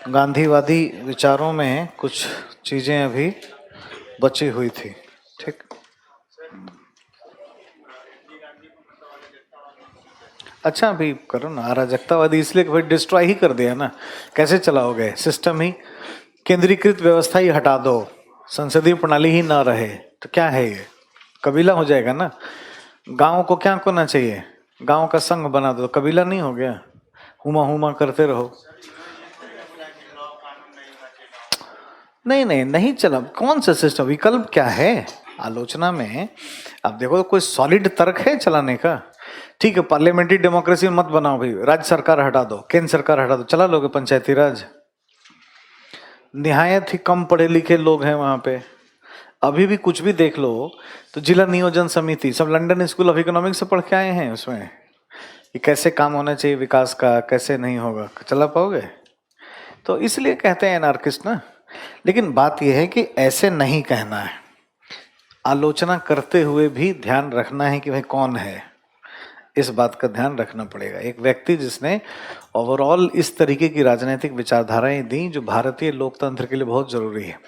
गांधीवादी विचारों में कुछ चीजें अभी बची हुई थी। ठीक, अच्छा अभी करो ना। अराजकतावादी इसलिए कि भाई डिस्ट्रॉय ही कर दिया ना, कैसे चलाओगे सिस्टम ही, केंद्रीकृत व्यवस्था ही हटा दो, संसदीय प्रणाली ही ना रहे तो क्या है ये, कबीला हो जाएगा ना। गांव को क्या करना चाहिए, गांव का संघ बना दो, कबीला नहीं हो गया, हुमा हुमा करते रहो। नहीं नहीं नहीं चला, कौन सा सिस्टम, विकल्प क्या है आलोचना में। अब देखो कोई सॉलिड तर्क है चलाने का। ठीक है, पार्लियामेंट्री डेमोक्रेसी मत बनाओ भाई, राज्य सरकार हटा दो, केंद्र सरकार हटा दो, चला लोगे पंचायती राज। निहायत ही कम पढ़े लिखे लोग हैं वहां पे। अभी भी कुछ भी देख लो तो जिला नियोजन समिति सब लंदन स्कूल ऑफ इकोनॉमिक्स से पढ़ के आए हैं उसमें, कि कैसे काम होना चाहिए विकास का, कैसे नहीं होगा, चला पाओगे। तो इसलिए कहते हैं एनार्किस्ट ना। लेकिन बात यह है कि ऐसे नहीं कहना है, आलोचना करते हुए भी ध्यान रखना है कि भाई कौन है, इस बात का ध्यान रखना पड़ेगा। एक व्यक्ति जिसने ओवरऑल इस तरीके की राजनीतिक विचारधाराएं दी जो भारतीय लोकतंत्र के लिए बहुत जरूरी है।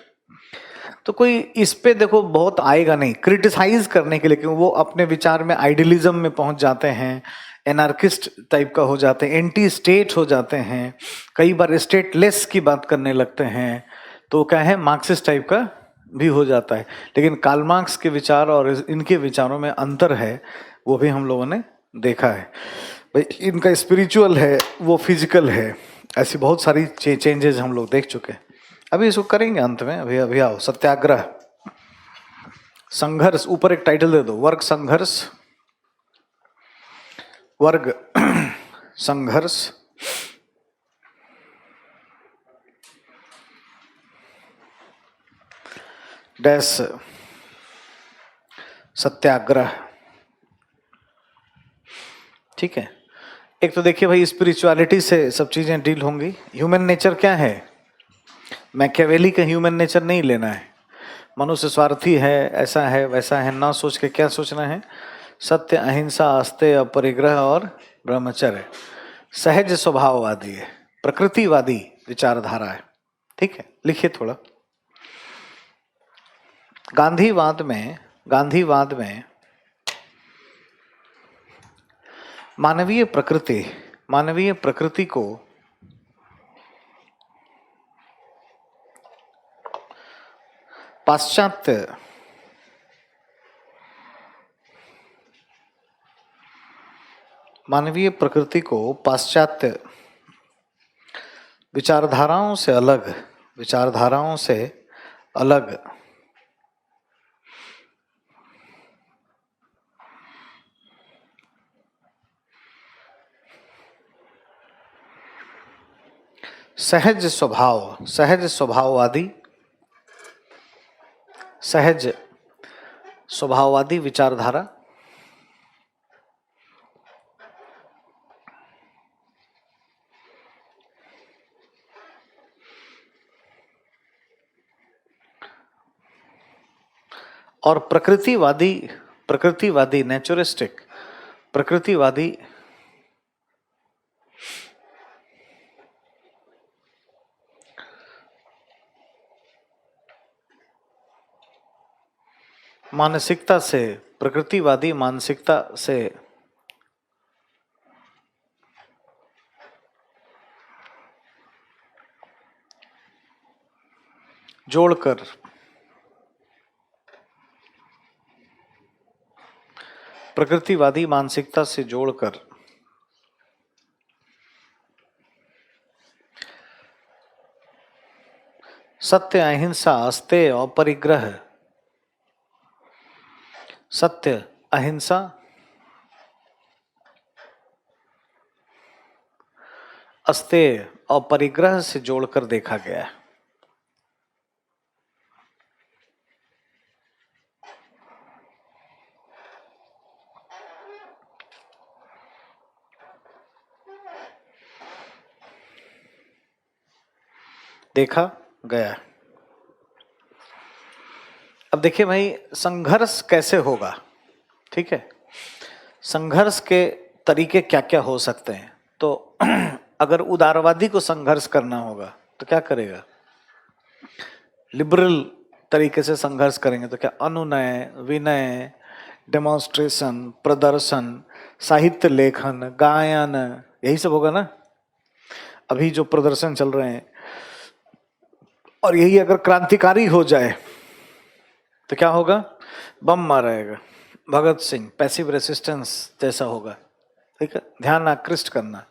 तो कोई इस पे देखो बहुत आएगा नहीं क्रिटिसाइज करने के लिए, क्यों वो अपने विचार में आइडियलिज्म में पहुंच जाते हैं, एनार्किस्ट टाइप का हो जाते हैं, एंटी स्टेट हो जाते हैं, कई बार स्टेटलेस की बात करने लगते हैं, तो क्या है मार्क्सिस्ट टाइप का भी हो जाता है। लेकिन कार्ल मार्क्स के विचार और इनके विचारों में अंतर है, वो भी हम लोगों ने देखा है। भाई इनका स्पिरिचुअल है, वो फिजिकल है, ऐसी बहुत सारी चेंजेस हम लोग देख चुके हैं। अभी इसको करेंगे अंत में। अभी अभी आओ, सत्याग्रह, संघर्ष, ऊपर एक टाइटल दे दो, वर्ग संघर्ष, वर्ग संघर्ष, डैश सत्याग्रह। ठीक है, एक तो देखिए भाई स्पिरिचुअलिटी से सब चीजें डील होंगी। ह्यूमन नेचर क्या है, मैकियावेली का ह्यूमन नेचर नहीं लेना है। मनुष्य स्वार्थी है, ऐसा है वैसा है, ना सोच के क्या सोचना है, सत्य अहिंसा आस्ते अपरिग्रह और ब्रह्मचर्य, सहज स्वभाववादी है, प्रकृतिवादी विचारधारा है। ठीक है, लिखिए थोड़ा। गांधीवाद में मानवीय प्रकृति को पाश्चात्य विचारधाराओं से अलग सहज स्वभाववादी विचारधारा, और प्रकृतिवादी नेचुरिस्टिक, प्रकृतिवादी मानसिकता से जोड़कर प्रकृतिवादी मानसिकता से जोड़कर सत्य अहिंसा अस्तेय अपरिग्रह, सत्य अहिंसा अस्तेय और परिग्रह से जोड़कर देखा गया है। देखा गया। अब देखिए भाई संघर्ष कैसे होगा। ठीक है, संघर्ष के तरीके क्या क्या हो सकते हैं। तो अगर उदारवादी को संघर्ष करना होगा तो क्या करेगा? लिबरल तरीके से संघर्ष करेंगे तो क्या अनुनय, विनय, डेमोन्स्ट्रेशन, प्रदर्शन, साहित्य लेखन, गायन, यही सब होगा ना। अभी जो प्रदर्शन चल रहे हैं, और यही अगर क्रांतिकारी हो जाए तो क्या होगा? बम मारेगा, भगत सिंह, पैसिव रेसिस्टेंस जैसा होगा। ठीक है, ध्यान आकृष्ट करना।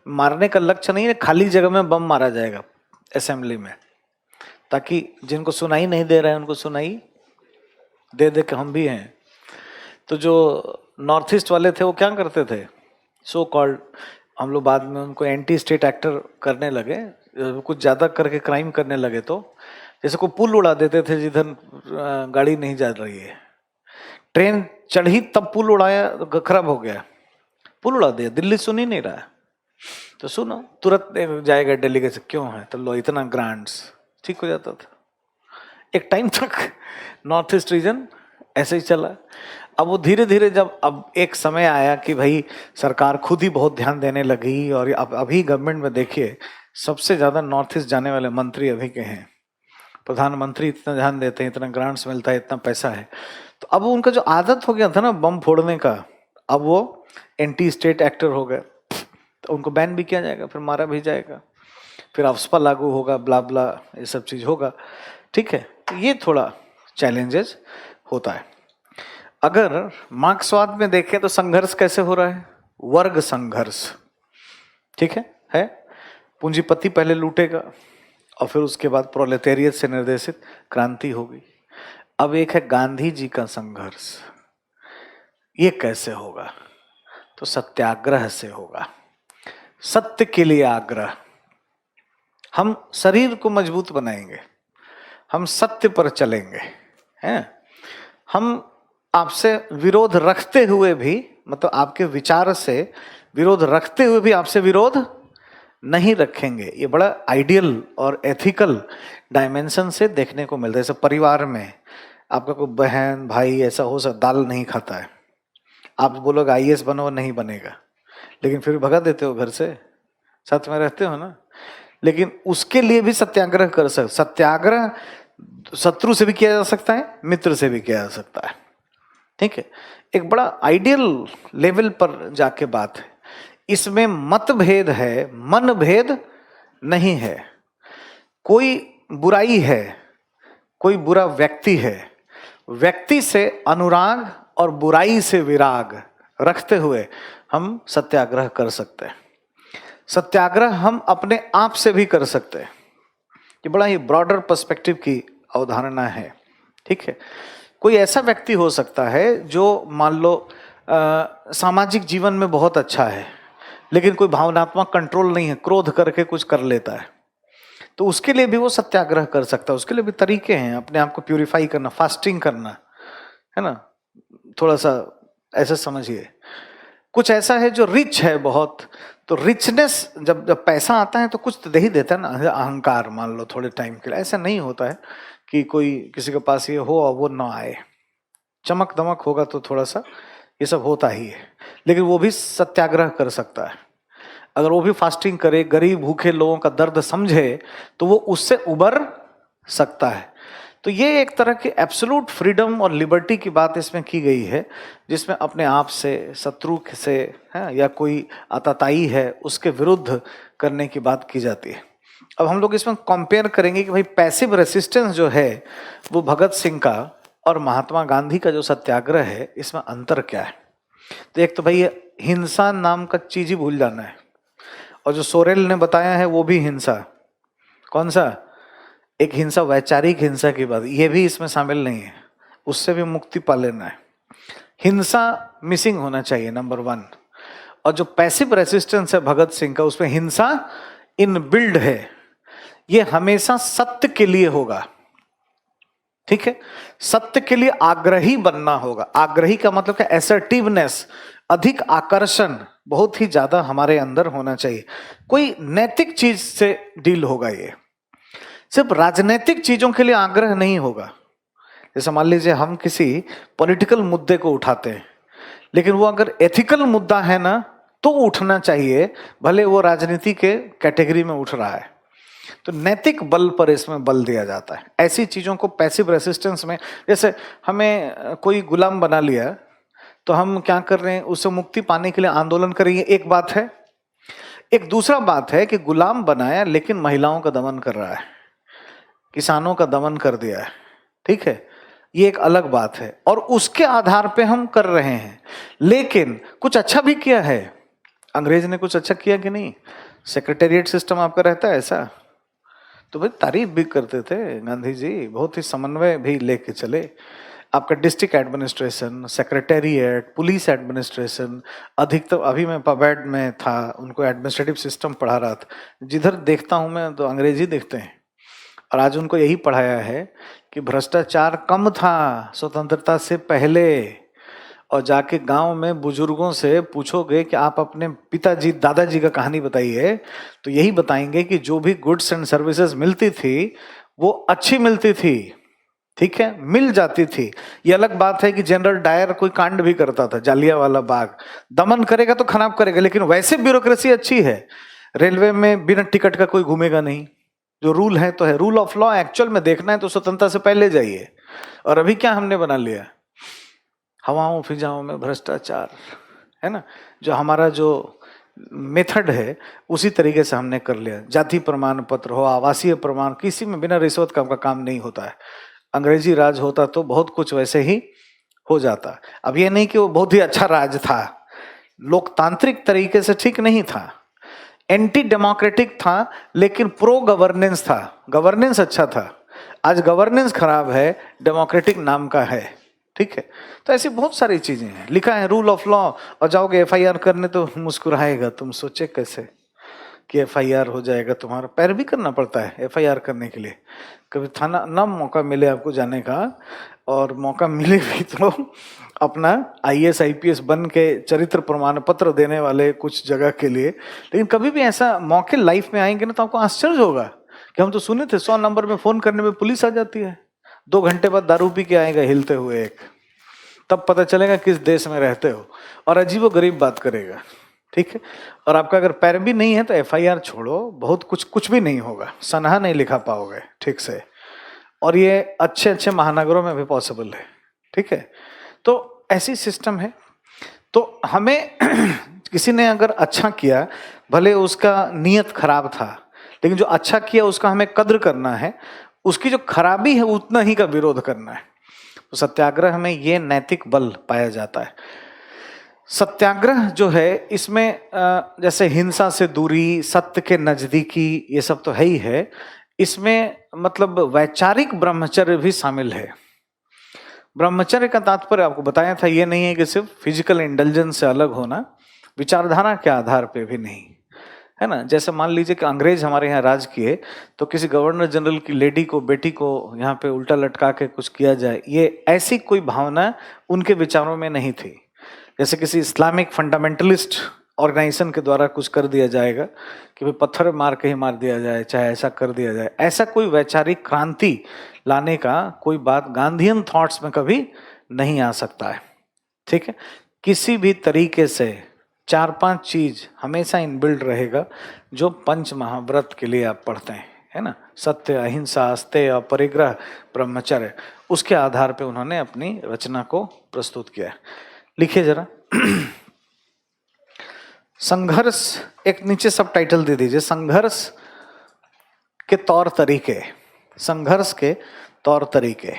मारने का लक्ष्य नहीं है, खाली जगह में बम मारा जाएगा असेंबली में, ताकि जिनको सुनाई नहीं दे रहा है उनको सुनाई दे दे के हम भी हैं। तो जो नॉर्थ ईस्ट वाले थे वो क्या करते थे, सो कॉल्ड, हम लोग बाद में उनको एंटी स्टेट एक्टर करने लगे, कुछ ज़्यादा करके क्राइम करने लगे। तो जैसे को पुल उड़ा देते थे जिधर गाड़ी नहीं जा रही है, ट्रेन चढ़ी तब पुल उड़ाया तो खराब हो गया, पुल उड़ा दिया, दिल्ली सुन ही नहीं रहा है। तो सुनो, तुरंत जाएगा डेलीगेशन, क्यों है तो लो इतना ग्रांट्स, ठीक हो जाता था। एक टाइम तक नॉर्थ ईस्ट रीजन ऐसे ही चला। अब वो धीरे धीरे जब अब एक समय आया कि भाई सरकार खुद ही बहुत ध्यान देने लगी, और अब अभी गवर्नमेंट में देखिए सबसे ज़्यादा नॉर्थ ईस्ट जाने वाले मंत्री अभी के हैं। प्रधानमंत्री इतना ध्यान देते हैं, इतना ग्रांट्स मिलता है, इतना पैसा है। तो अब उनका जो आदत हो गया था ना बम फोड़ने का, अब वो एंटी स्टेट एक्टर हो गए, तो उनको बैन भी किया जाएगा, फिर मारा भी जाएगा, फिर अफस्पा लागू होगा, ब्ला ब्ला ये सब चीज़ होगा। ठीक है, ये थोड़ा चैलेंजेस होता है। अगर मार्क्सवाद में देखें तो संघर्ष कैसे हो रहा है? वर्ग संघर्ष। ठीक है? पूंजीपति पहले लूटेगा और फिर उसके बाद प्रोलेटेरियत से निर्देशित क्रांति होगी। अब एक है गांधी जी का संघर्ष, ये कैसे होगा? तो सत्याग्रह से होगा, सत्य के लिए आग्रह। हम शरीर को मजबूत बनाएंगे, हम सत्य पर चलेंगे, हैं? हम आपसे विरोध रखते हुए भी, मतलब आपके विचार से विरोध रखते हुए भी आपसे विरोध नहीं रखेंगे। ये बड़ा आइडियल और एथिकल डायमेंशन से देखने को मिलता है। जैसे परिवार में आपका कोई बहन भाई ऐसा हो सकता दाल नहीं खाता है, आप बोलोगे आईएएस बनो, नहीं बनेगा, लेकिन फिर भगा देते हो घर से, साथ में रहते हो ना। लेकिन उसके लिए भी सत्याग्रह कर सकते। सत्याग्रह शत्रु से भी किया जा सकता है, मित्र से भी किया जा सकता है। ठीक है, एक बड़ा आइडियल लेवल पर जाके बात है। इसमें मतभेद है, मन भेद नहीं है। कोई बुराई है, कोई बुरा व्यक्ति है, व्यक्ति से अनुराग और बुराई से विराग रखते हुए हम सत्याग्रह कर सकते हैं। सत्याग्रह हम अपने आप से भी कर सकते हैं। ये बड़ा ही ब्रॉडर पर्सपेक्टिव की अवधारणा है। ठीक है, कोई ऐसा व्यक्ति हो सकता है जो मान लो सामाजिक जीवन में बहुत अच्छा है, लेकिन कोई भावनात्मक कंट्रोल नहीं है, क्रोध करके कुछ कर लेता है, तो उसके लिए भी वो सत्याग्रह कर सकता है। उसके लिए भी तरीके हैं, अपने आप को प्यूरिफाई करना, फास्टिंग करना, है ना। थोड़ा सा ऐसा समझिए, कुछ ऐसा है जो रिच है बहुत, तो रिचनेस जब जब पैसा आता है तो कुछ तो दे ही देता है ना, अहंकार मान लो थोड़े टाइम के लिए। ऐसा नहीं होता है कि कोई किसी के पास ये हो और वो ना आए, चमक दमक होगा तो थोड़ा सा ये सब होता ही है, लेकिन वो भी सत्याग्रह कर सकता है। अगर वो भी फास्टिंग करे, गरीब भूखे लोगों का दर्द समझे, तो वो उससे उबर सकता है। तो ये एक तरह की एब्सोल्यूट फ्रीडम और लिबर्टी की बात इसमें की गई है, जिसमें अपने आप से, शत्रु से है या कोई आताताई है उसके विरुद्ध करने की बात की जाती है। अब हम लोग इसमें कंपेयर करेंगे कि भाई पैसिव रेसिस्टेंस जो है वो भगत सिंह का और महात्मा गांधी का जो सत्याग्रह है, इसमें अंतर क्या है। तो एक तो भाई हिंसा नाम का चीज ही भूल जाना है, और जो सोरेल ने बताया है वो भी हिंसा, कौन सा, एक हिंसा वैचारिक हिंसा की बात, ये भी इसमें शामिल नहीं है, उससे भी मुक्ति पा लेना है। हिंसा मिसिंग होना चाहिए नंबर 1। और जो पैसिव रेसिस्टेंस है भगत सिंह का, उसमें हिंसा इन बिल्ड है। ये हमेशा सत्य के लिए होगा। ठीक है, सत्य के लिए आग्रही बनना होगा। आग्रही का मतलब क्या, एसर्टिवनेस, अधिक आकर्षण बहुत ही ज्यादा हमारे अंदर होना चाहिए। कोई नैतिक चीज से डील होगा, ये सिर्फ राजनीतिक चीजों के लिए आग्रह नहीं होगा। जैसे मान लीजिए हम किसी पॉलिटिकल मुद्दे को उठाते हैं, लेकिन वो अगर एथिकल मुद्दा है ना तो उठना चाहिए, भले वो राजनीति के कैटेगरी में उठ रहा है। तो नैतिक बल पर इसमें बल दिया जाता है। ऐसी चीजों को पैसिव रेसिस्टेंस में, जैसे हमें कोई गुलाम बना लिया तो हम क्या कर रहे हैं, उससे मुक्ति पाने के लिए आंदोलन करेंगे, एक बात है। एक दूसरा बात है कि गुलाम बनाया लेकिन महिलाओं का दमन कर रहा है, किसानों का दमन कर दिया है, ठीक है, ये एक अलग बात है और उसके आधार पे हम कर रहे हैं। लेकिन कुछ अच्छा भी किया है, अंग्रेज ने कुछ अच्छा किया कि नहीं? सेक्रेटेरिएट सिस्टम आपका रहता है ऐसा, तो भाई तारीफ भी करते थे गांधी जी, बहुत ही समन्वय भी लेके चले। आपका district administration, secretariat, police administration, अधिकतर, अभी मैं पबैड में था, उनको एडमिनिस्ट्रेटिव सिस्टम पढ़ा रहा था, जिधर देखता हूं मैं तो अंग्रेजी देखते हैं, और आज उनको यही पढ़ाया है कि भ्रष्टाचार कम था स्वतंत्रता से पहले। और जाके गांव में बुजुर्गों से पूछोगे कि आप अपने पिताजी दादाजी का कहानी बताइए, तो यही बताएंगे कि जो भी गुड्स एंड सर्विसेज मिलती थी वो अच्छी मिलती थी, ठीक है, मिल जाती थी। ये अलग बात है कि जनरल डायर कोई कांड भी करता था, जालियांवाला बाग, दमन करेगा तो खराब करेगा, लेकिन वैसे ब्यूरोक्रेसी अच्छी है। रेलवे में बिना टिकट का कोई घूमेगा नहीं, जो रूल है तो है, रूल ऑफ लॉ एक्चुअल में देखना है तो स्वतंत्रता से पहले जाइए। और अभी क्या हमने बना लिया, हवाओं फिजाओं में भ्रष्टाचार, है ना, जो हमारा जो मेथड है उसी तरीके से हमने कर लिया। जाति प्रमाण पत्र हो, आवासीय प्रमाण, किसी में बिना रिश्वत का काम नहीं होता है। अंग्रेजी राज होता तो बहुत कुछ वैसे ही हो जाता। अब ये नहीं कि वो बहुत ही अच्छा राज था, लोकतांत्रिक तरीके से ठीक नहीं था, एंटी डेमोक्रेटिक था, लेकिन प्रो गवर्नेंस था, गवर्नेंस अच्छा था। आज गवर्नेंस खराब है, डेमोक्रेटिक नाम का है, ठीक है। तो ऐसी बहुत सारी चीजें हैं, लिखा है रूल ऑफ लॉ, और जाओगे एफआईआर करने तो मुस्कुराएगा, तुम सोचे कैसे कि एफआईआर हो जाएगा, तुम्हारा पैर भी करना पड़ता है एफआईआर करने के लिए। कभी थाना ना मौका मिले आपको जाने का, और मौका मिले भी तो अपना आईएएस आईपीएस बन के चरित्र प्रमाण पत्र देने वाले कुछ जगह के लिए। लेकिन कभी भी ऐसा मौके लाइफ में आएंगे ना तो आपको आश्चर्य होगा कि हम तो सुने थे 100 नंबर में फोन करने में पुलिस आ जाती है, 2 घंटे बाद दारू पी के आएगा हिलते हुए एक, तब पता चलेगा किस देश में रहते हो, और अजीबो गरीब बात करेगा, ठीक है। और आपका अगर पैर भी नहीं है तो एफआईआर छोड़ो, बहुत कुछ भी नहीं होगा, सनहा नहीं लिखा पाओगे ठीक से। और ये अच्छे अच्छे महानगरों में भी पॉसिबल है, ठीक है। तो ऐसी सिस्टम है। तो हमें किसी ने अगर अच्छा किया, भले उसका नियत खराब था, लेकिन जो अच्छा किया उसका हमें कद्र करना है, उसकी जो खराबी है उतना ही का विरोध करना है। तो सत्याग्रह में ये नैतिक बल पाया जाता है। सत्याग्रह जो है इसमें जैसे हिंसा से दूरी, सत्य के नजदीकी, ये सब तो है ही है, इसमें मतलब वैचारिक ब्रह्मचर्य भी शामिल है। ब्रह्मचर्य का तात्पर्य आपको बताया था, ये नहीं है कि सिर्फ फिजिकल इंटेलिजेंस से अलग होना, विचारधारा के आधार पे भी नहीं, है ना। जैसे मान लीजिए कि अंग्रेज हमारे यहाँ राज किए, तो किसी गवर्नर जनरल की लेडी को, बेटी को यहाँ पे उल्टा लटका के कुछ किया जाए, ये ऐसी कोई भावना उनके विचारों में नहीं थी। जैसे किसी इस्लामिक फंडामेंटलिस्ट ऑर्गेनाइजेशन के द्वारा कुछ कर दिया जाएगा कि भाई पत्थर मार के ही मार दिया जाए, चाहे ऐसा कर दिया जाए, ऐसा कोई वैचारिक क्रांति लाने का कोई बात गांधीयन थॉट्स में कभी नहीं आ सकता है, ठीक है। किसी भी तरीके से 4-5 चीज हमेशा इनबिल्ड रहेगा जो पंच महाव्रत के लिए आप पढ़ते हैं, है ना, सत्य, अहिंसा, अस्तेय, अपरिग्रह, ब्रह्मचर्य, उसके आधार पे उन्होंने अपनी रचना को प्रस्तुत किया है। लिखिए जरा संघर्ष, एक नीचे सब टाइटल दे दीजिए, संघर्ष के तौर तरीके, संघर्ष के तौर तरीके।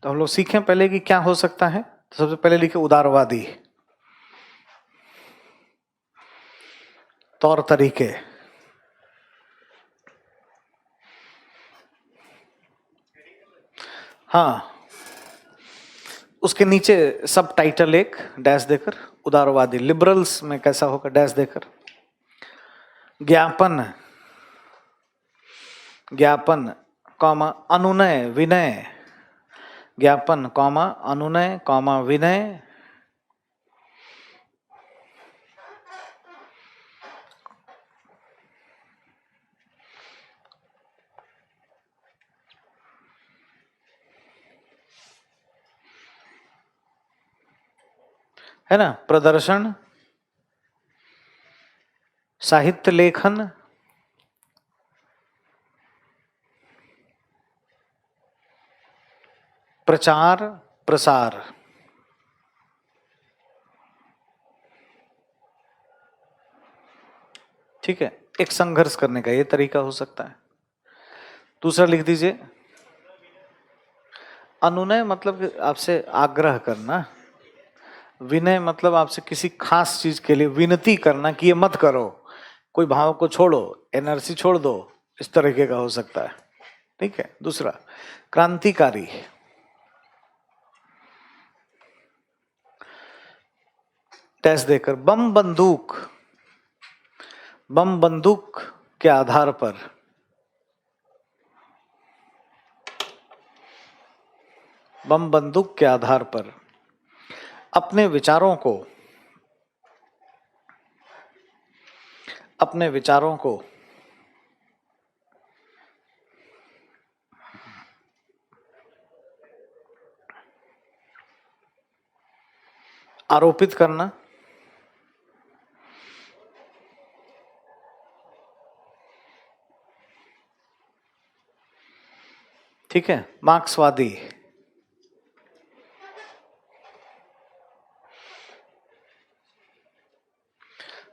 तो हम लोग सीखें पहले कि क्या हो सकता है। तो सबसे पहले लिखे उदारवादी तौर तरीके। हाँ, उसके नीचे सब टाइटल एक डैश देकर, उदारवादी, लिबरल्स में कैसा होगा, डैश देकर। ज्ञापन, ज्ञापन कॉमा अनुनय विनय, ज्ञापन कॉमा अनुनय कॉमा विनय, है ना, प्रदर्शन, साहित्य लेखन, प्रचार प्रसार, ठीक है, एक संघर्ष करने का ये तरीका हो सकता है। दूसरा लिख दीजिए, अनुनय मतलब कि आपसे आग्रह करना, विनय मतलब आपसे किसी खास चीज के लिए विनती करना कि ये मत करो, कोई भाव को छोड़ो, एनर्जी छोड़ दो, इस तरीके का हो सकता है, ठीक है। दूसरा क्रांतिकारी, टैक्स देकर, बम बंदूक, बम बंदूक के आधार पर, बम बंदूक के आधार पर अपने विचारों को, अपने विचारों को आरोपित करना, ठीक है। मार्क्सवादी,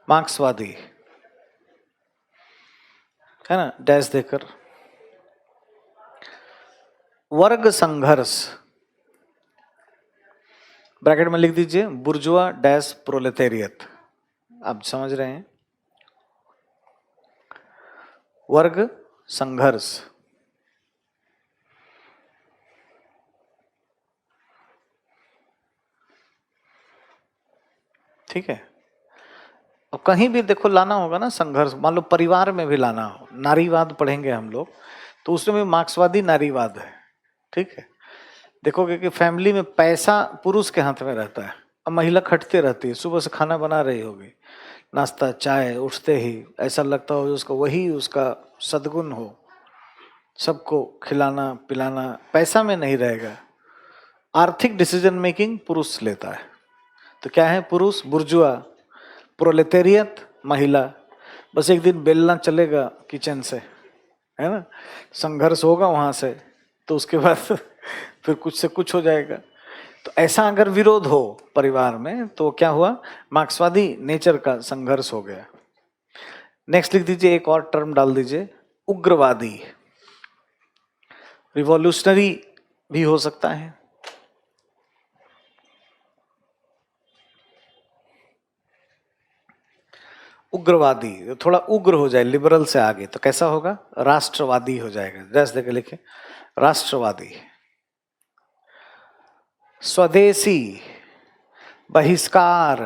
मार्क्सवादी है ना, डैश देकर, वर्ग संघर्ष, ब्रैकेट में लिख दीजिए बुर्जुआ डैश प्रोलेटेरियत, आप समझ रहे हैं, वर्ग संघर्ष, ठीक है। अब कहीं भी देखो लाना होगा ना संघर्ष, मान लो परिवार में भी लाना हो, नारीवाद पढ़ेंगे हम लोग तो उसमें भी मार्क्सवादी नारीवाद है, ठीक है। देखोगे कि फैमिली में पैसा पुरुष के हाथ में रहता है, अब महिला खटती रहती है, सुबह से खाना बना रही होगी, नाश्ता चाय उठते ही ऐसा लगता हो उसको वही उसका सद्गुण हो, सबको खिलाना पिलाना, पैसा में नहीं रहेगा। आर्थिक डिसीजन मेकिंग पुरुष लेता है, तो क्या है पुरुष बुर्जुआ, प्रोलेटेरियत महिला, बस एक दिन बेलना चलेगा किचन से, है ना, संघर्ष होगा वहां से, तो उसके बाद फिर कुछ से कुछ हो जाएगा। तो ऐसा अगर विरोध हो परिवार में तो क्या हुआ, मार्क्सवादी नेचर का संघर्ष हो गया। नेक्स्ट लिख दीजिए, एक और टर्म डाल दीजिए, उग्रवादी, रिवॉल्यूशनरी भी हो सकता है, उग्रवादी थोड़ा उग्र हो जाए लिबरल से आगे तो कैसा होगा, राष्ट्रवादी हो जाएगा, जैसे देखे लिखे राष्ट्रवादी। स्वदेशी, बहिष्कार,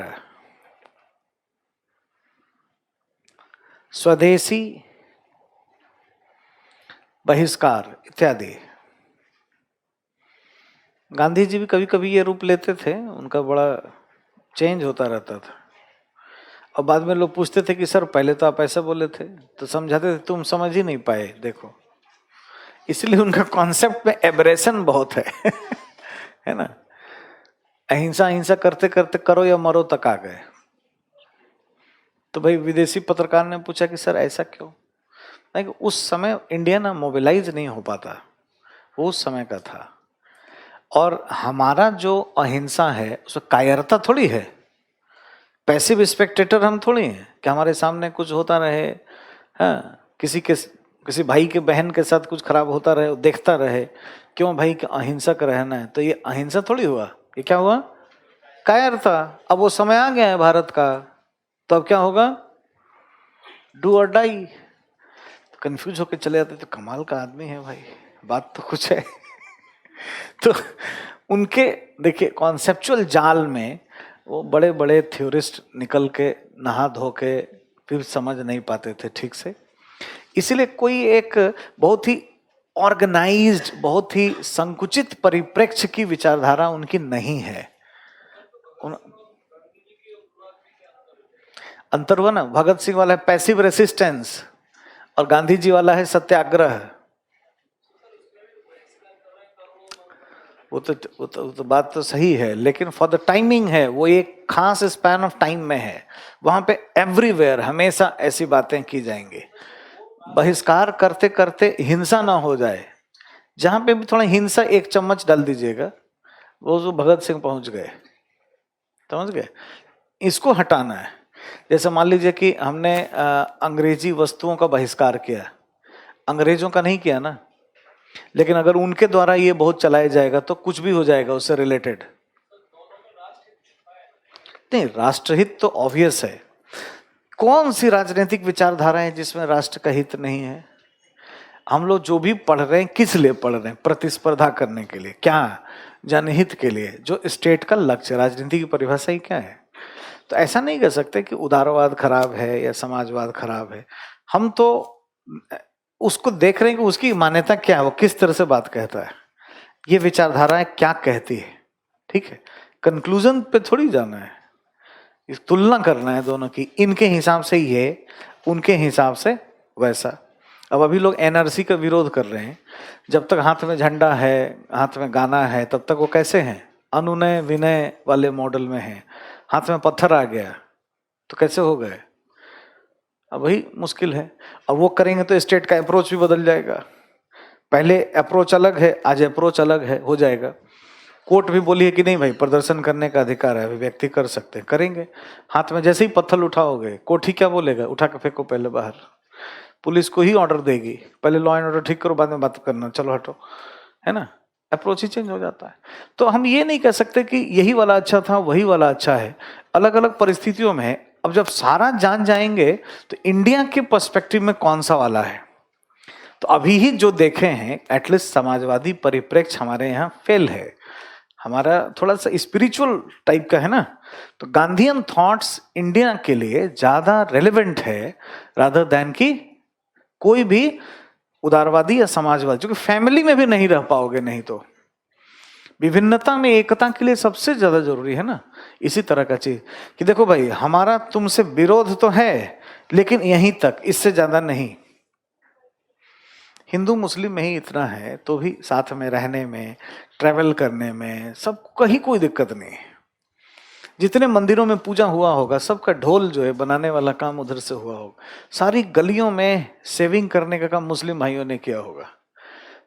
स्वदेशी बहिष्कार इत्यादि। गांधी जी भी कभी कभी ये रूप लेते थे, उनका बड़ा चेंज होता रहता था, और बाद में लोग पूछते थे कि सर पहले तो आप ऐसा बोले थे, तो समझाते थे तुम समझ ही नहीं पाए, देखो इसलिए उनका कॉन्सेप्ट में एब्रेशन बहुत है है ना, अहिंसा अहिंसा करते करते करो या मरो तक आ गए। तो भाई विदेशी पत्रकार ने पूछा कि सर ऐसा क्यों, नहीं उस समय इंडिया ना मोबिलाइज नहीं हो पाता, वो उस समय का था, और हमारा जो अहिंसा है उसमें कायरता थोड़ी है, पैसिव स्पेक्टेटर हम थोड़ी हैं कि हमारे सामने कुछ होता रहे, हाँ किसी भाई के बहन के साथ कुछ खराब होता रहे देखता रहे, क्यों भाई अहिंसक रहना है, तो ये अहिंसा थोड़ी हुआ, ये क्या हुआ, कायरता। अब वो समय आ गया है भारत का, तो अब क्या होगा, डू और डाई। कंफ्यूज होकर चले जाते, तो कमाल का आदमी है भाई, बात तो कुछ है तो उनके देखिए कॉन्सेप्चुअल जाल में वो बड़े बड़े थ्योरिस्ट निकल के नहा धो के फिर समझ नहीं पाते थे ठीक से, इसीलिए कोई एक बहुत ही ऑर्गेनाइज्ड, बहुत ही संकुचित परिप्रेक्ष्य की विचारधारा उनकी नहीं है। अंतर हुआ ना, भगत सिंह वाला है पैसिव रेसिस्टेंस और गांधी जी वाला है सत्याग्रह। वो तो बात तो सही है, लेकिन फॉर द टाइमिंग है, वो एक खास स्पैन ऑफ टाइम में है, वहां पे एवरीवेयर हमेशा ऐसी बातें की जाएंगी। बहिष्कार करते करते हिंसा ना हो जाए, जहां पे भी थोड़ा हिंसा 1 चम्मच डाल दीजिएगा, वो जो भगत सिंह पहुंच गए, समझ गए। इसको हटाना है। जैसे मान लीजिए कि हमने अंग्रेजी वस्तुओं का बहिष्कार किया, अंग्रेजों का नहीं किया ना, लेकिन अगर उनके द्वारा ये बहुत चलाया जाएगा तो कुछ भी हो जाएगा उससे रिलेटेड। नहीं, राष्ट्रहित तो ऑब्वियस है। कौन सी राजनीतिक विचारधारा है जिसमें राष्ट्र का हित नहीं है? हम लोग जो भी पढ़ रहे हैं किस लिए पढ़ रहे हैं? प्रतिस्पर्धा करने के लिए, क्या? जनहित के लिए। जो स्टेट का लक्ष्य, राजनीति की परिभाषा ही क्या है? तो ऐसा नहीं कह सकते कि उदारवाद खराब है या समाजवाद खराब है। हम तो उसको देख रहे हैं कि उसकी मान्यता क्या है, वो किस तरह से बात कहता है, ये विचारधाराएं क्या कहती है। ठीक है, कंक्लूजन पे थोड़ी जाना है, इस तुलना करना है दोनों की, इनके हिसाब से ये, उनके हिसाब से वैसा। अब अभी लोग एनआरसी का विरोध कर रहे हैं, जब तक हाथ में झंडा है, हाथ में गाना है, तब तक वो कैसे हैं? अनुनय विनय वाले मॉडल में हैं। हाथ में पत्थर आ गया तो कैसे हो गए? अब वही मुश्किल है। अब वो करेंगे तो स्टेट का अप्रोच भी बदल जाएगा। पहले अप्रोच अलग है, आज अप्रोच अलग है, हो जाएगा। कोर्ट भी बोली है कि नहीं भाई, प्रदर्शन करने का अधिकार है, व्यक्ति कर सकते हैं, करेंगे। हाथ में जैसे ही पत्थर उठाओगे, कोर्ट ही क्या बोलेगा? उठा के फेंको पहले बाहर। पुलिस को ही ऑर्डर देगी, पहले लॉ एंड ऑर्डर ठीक करो, बाद में बात करना, चलो हटो, है ना? अप्रोच ही चेंज हो जाता है। तो हम ये नहीं कह सकते कि यही वाला अच्छा था, वही वाला अच्छा है। अलग अलग परिस्थितियों में है। अब जब सारा जान जाएंगे तो इंडिया के पर्सपेक्टिव में कौन सा वाला है? तो अभी ही जो देखे हैं, एटलीस्ट समाजवादी परिप्रेक्ष्य हमारे यहाँ फेल है। हमारा थोड़ा सा स्पिरिचुअल टाइप का है ना, तो गांधीयन थॉट्स इंडिया के लिए ज्यादा रेलेवेंट है रादर देन कि कोई भी उदारवादी या समाजवादी, जो कि फैमिली में भी नहीं रह पाओगे। नहीं तो विभिन्नता में एकता के लिए सबसे ज्यादा जरूरी है ना इसी तरह का चीज, कि देखो भाई, हमारा तुमसे विरोध तो है लेकिन यहीं तक, इससे ज्यादा नहीं। हिंदू मुस्लिम में ही इतना है, तो भी साथ में रहने में, ट्रैवल करने में, सब कहीं कोई दिक्कत नहीं है। जितने मंदिरों में पूजा हुआ होगा, सबका ढोल जो है बनाने वाला काम उधर से हुआ होगा। सारी गलियों में सेविंग करने का काम मुस्लिम भाइयों ने किया होगा।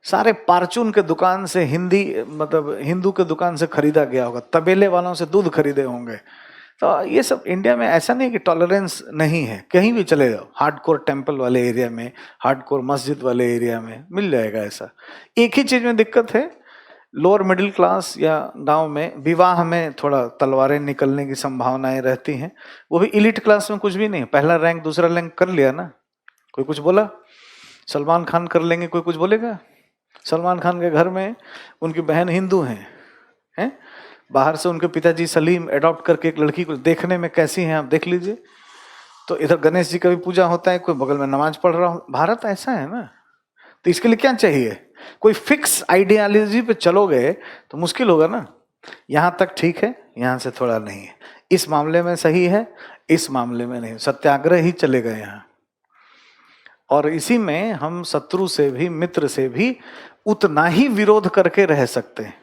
सारे पार्चून के दुकान से हिंदू के दुकान से खरीदा गया होगा। तबेले वालों से दूध खरीदे होंगे। तो ये सब इंडिया में ऐसा नहीं कि टॉलरेंस नहीं है, कहीं भी चले जाओ, हार्डकोर टेम्पल वाले एरिया में, हार्डकोर मस्जिद वाले एरिया में मिल जाएगा ऐसा। एक ही चीज में दिक्कत है, लोअर मिडिल क्लास या गांव में विवाह में थोड़ा तलवारें निकलने की संभावनाएं रहती हैं। वो भी इलीट क्लास में कुछ भी नहीं, पहला रैंक दूसरा रैंक कर लिया ना, कोई कुछ बोला? सलमान खान कर लेंगे, कोई कुछ बोलेगा? सलमान खान के घर में उनकी बहन हिंदू हैं, बाहर से उनके पिताजी सलीम अडॉप्ट करके एक लड़की को, देखने में कैसी हैं आप देख लीजिए। तो इधर गणेश जी का भी पूजा होता है, कोई बगल में नमाज पढ़ रहा हो। भारत ऐसा है ना, तो इसके लिए क्या चाहिए? कोई फिक्स आइडियालॉजी पे चलोगे तो मुश्किल होगा ना। यहां तक ठीक है, यहां से थोड़ा नहीं है, इस मामले में सही है, इस मामले में नहीं, सत्याग्रह ही चलेगा यहां। और इसी में हम शत्रु से भी, मित्र से भी उतना ही विरोध करके रह सकते हैं।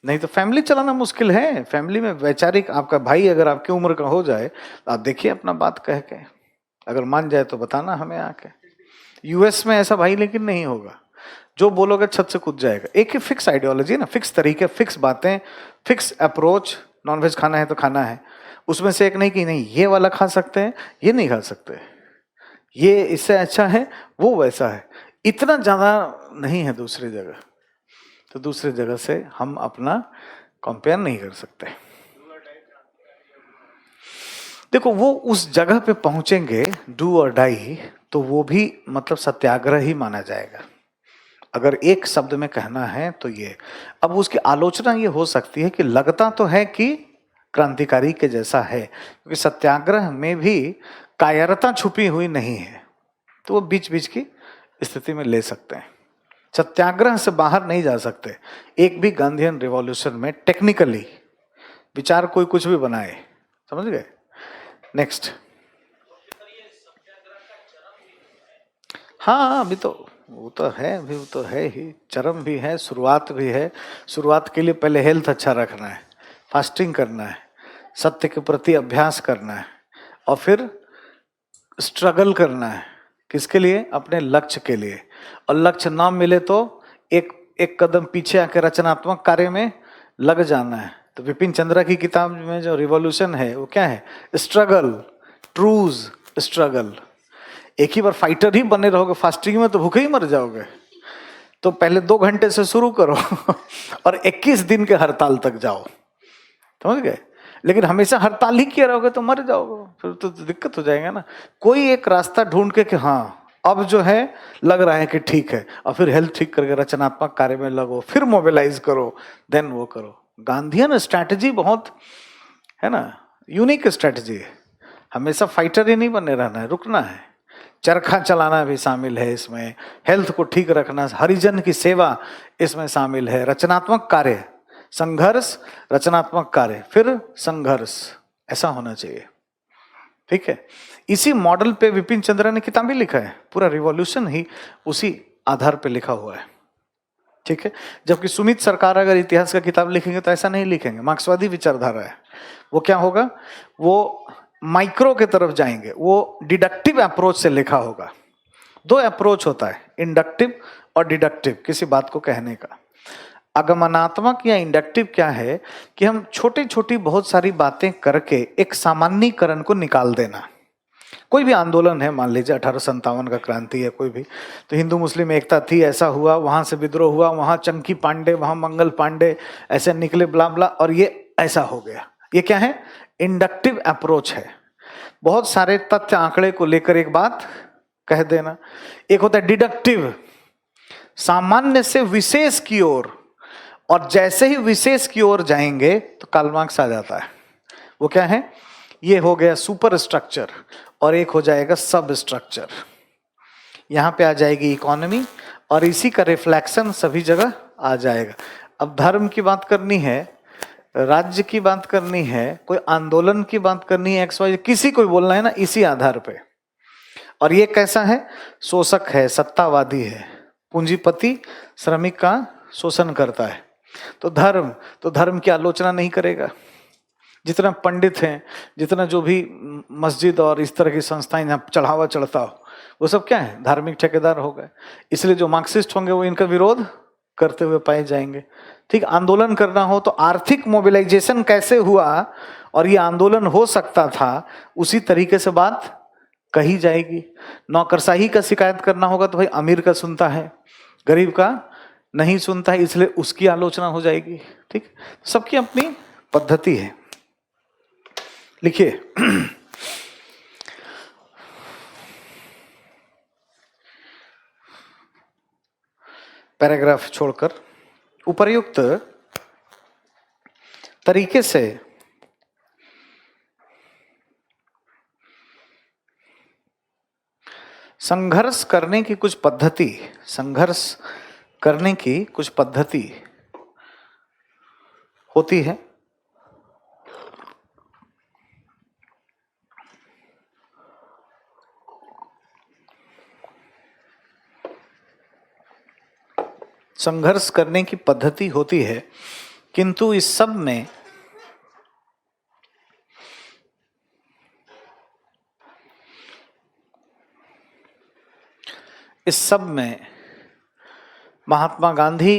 नहीं तो फैमिली चलाना मुश्किल है। फैमिली में वैचारिक, आपका भाई अगर आपकी उम्र का हो जाए तो आप देखिए अपना बात कह के, अगर मान जाए तो बताना हमें आके। यूएस में ऐसा भाई लेकिन नहीं होगा, जो बोलोगे छत से कूद जाएगा। एक ही फिक्स आइडियोलॉजी ना, फिक्स तरीके, फिक्स बातें, फिक्स अप्रोच। नॉनवेज खाना है तो खाना है, उसमें से एक नहीं कि नहीं ये वाला खा सकते हैं, ये नहीं खा सकते, ये इससे अच्छा है, वो वैसा है। इतना ज्यादा नहीं है दूसरी जगह, तो दूसरी जगह से हम अपना कंपेयर नहीं कर सकते। देखो, वो उस जगह पे पहुंचेंगे डू और डाई, तो वो भी मतलब सत्याग्रह ही माना जाएगा। अगर एक शब्द में कहना है तो ये। अब उसकी आलोचना ये हो सकती है कि लगता तो है कि क्रांतिकारी के जैसा है, क्योंकि सत्याग्रह में भी कायरता छुपी हुई नहीं है, तो वो बीच बीच की स्थिति में ले सकते हैं। सत्याग्रह से बाहर नहीं जा सकते। एक भी गांधीयन रिवॉल्यूशन में टेक्निकली विचार कोई कुछ भी बनाए, समझ गए? नेक्स्ट। हाँ, अभी तो वो तो है, अभी वो तो है ही, चरम भी है, शुरुआत भी है। शुरुआत के लिए पहले हेल्थ अच्छा रखना है, फास्टिंग करना है, सत्य के प्रति अभ्यास करना है, और फिर स्ट्रगल करना है। किसके लिए? अपने लक्ष्य के लिए। और लक्ष्य ना मिले तो एक एक कदम पीछे आके रचनात्मक कार्य में लग जाना है। तो विपिन चंद्रा की किताब में जो रिवॉल्यूशन है वो क्या है? Struggle, ट्रूज struggle. एक ही बार फाइटर ही बने रहोगे फास्टिंग में तो भूखे ही मर जाओगे। तो पहले 2 घंटे से शुरू करो और 21 दिन के हड़ताल तक जाओ, समझ गए? लेकिन हमेशा हड़ताल ही किए रहोगे तो मर जाओगे, फिर तो दिक्कत हो जाएगा ना। कोई एक रास्ता ढूंढ के कि हाँ अब जो है लग रहा है कि ठीक है, और फिर हेल्थ ठीक करके रचनात्मक कार्य में लगो, फिर मोबिलाइज करो, देन वो करो। गांधीयन स्ट्रैटेजी बहुत है ना, यूनिक स्ट्रैटेजी है। हमेशा फाइटर ही नहीं बने रहना है, रुकना है। चरखा चलाना भी शामिल है इसमें, हेल्थ को ठीक रखना, हरिजन की सेवा इसमें शामिल है, रचनात्मक कार्य, संघर्ष, रचनात्मक कार्य, फिर संघर्ष, ऐसा होना चाहिए। ठीक है, इसी मॉडल पे विपिन चंद्रा ने किताब भी लिखा है, पूरा रिवॉल्यूशन ही उसी आधार पे लिखा हुआ है। ठीक है, जबकि सुमित सरकार अगर इतिहास का किताब लिखेंगे तो ऐसा नहीं लिखेंगे, मार्क्सवादी विचारधारा है। वो क्या होगा, वो माइक्रो के तरफ जाएंगे, वो डिडक्टिव अप्रोच से लिखा होगा। 2 अप्रोच होता है, इंडक्टिव और डिडक्टिव, किसी बात को कहने का। आगमनात्मक या इंडक्टिव क्या है कि हम छोटी छोटी बहुत सारी बातें करके एक सामान्यीकरण को निकाल देना। कोई भी आंदोलन है, मान लीजिए 1857 का क्रांति है, कोई भी, तो हिंदू मुस्लिम एकता थी, ऐसा हुआ, वहां से विद्रोह हुआ, वहां चंकी पांडे, वहां मंगल पांडे, ऐसे निकले ब्ला ब्ला, और ये ऐसा हो गया। ये क्या है? इंडक्टिव अप्रोच है, बहुत सारे तथ्य आंकड़े को लेकर एक बात कह देना। एक होता है डिडक्टिव, सामान्य से विशेष की ओर, और जैसे ही विशेष की ओर जाएंगे तो कार्ल मार्क्स आ जाता है। वो क्या है? ये हो गया सुपर स्ट्रक्चर, और एक हो जाएगा सब स्ट्रक्चर। यहां पे आ जाएगी इकोनॉमी, और इसी का रिफ्लेक्शन सभी जगह आ जाएगा। अब धर्म की बात करनी है, राज्य की बात करनी है, कोई आंदोलन की बात करनी है, XY किसी को बोलना है ना, इसी आधार पे। और ये कैसा है? शोषक है, सत्तावादी है, पूंजीपति श्रमिक का शोषण करता है। तो धर्म की आलोचना नहीं करेगा। जितना पंडित हैं, जितना जो भी मस्जिद और इस तरह की संस्थाएं जहाँ चढ़ावा चढ़ता हो, वो सब क्या है? धार्मिक ठेकेदार हो गए। इसलिए जो मार्क्सिस्ट होंगे वो इनका विरोध करते हुए पाए जाएंगे। ठीक, आंदोलन करना हो तो आर्थिक मोबिलाइजेशन कैसे हुआ और ये आंदोलन हो सकता था, उसी तरीके से बात कही जाएगी। नौकरशाही का शिकायत करना होगा तो भाई अमीर का सुनता है, गरीब का नहीं सुनता है, इसलिए उसकी आलोचना हो जाएगी। ठीक, सबकी अपनी पद्धति है। लिखिए, पैराग्राफ छोड़कर उपर्युक्त तरीके से संघर्ष करने की कुछ पद्धति, संघर्ष करने की कुछ पद्धति होती है। संघर्ष करने की पद्धति होती है, किंतु इस सब में महात्मा गांधी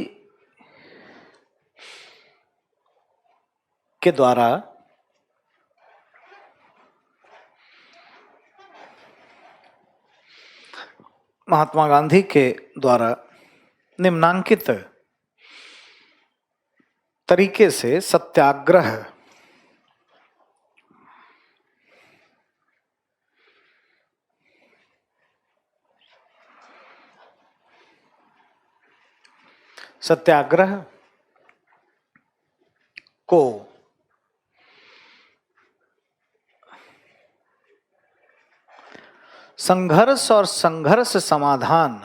के द्वारा निम्नांकित तरीके से सत्याग्रह, सत्याग्रह को संघर्ष और संघर्ष समाधान,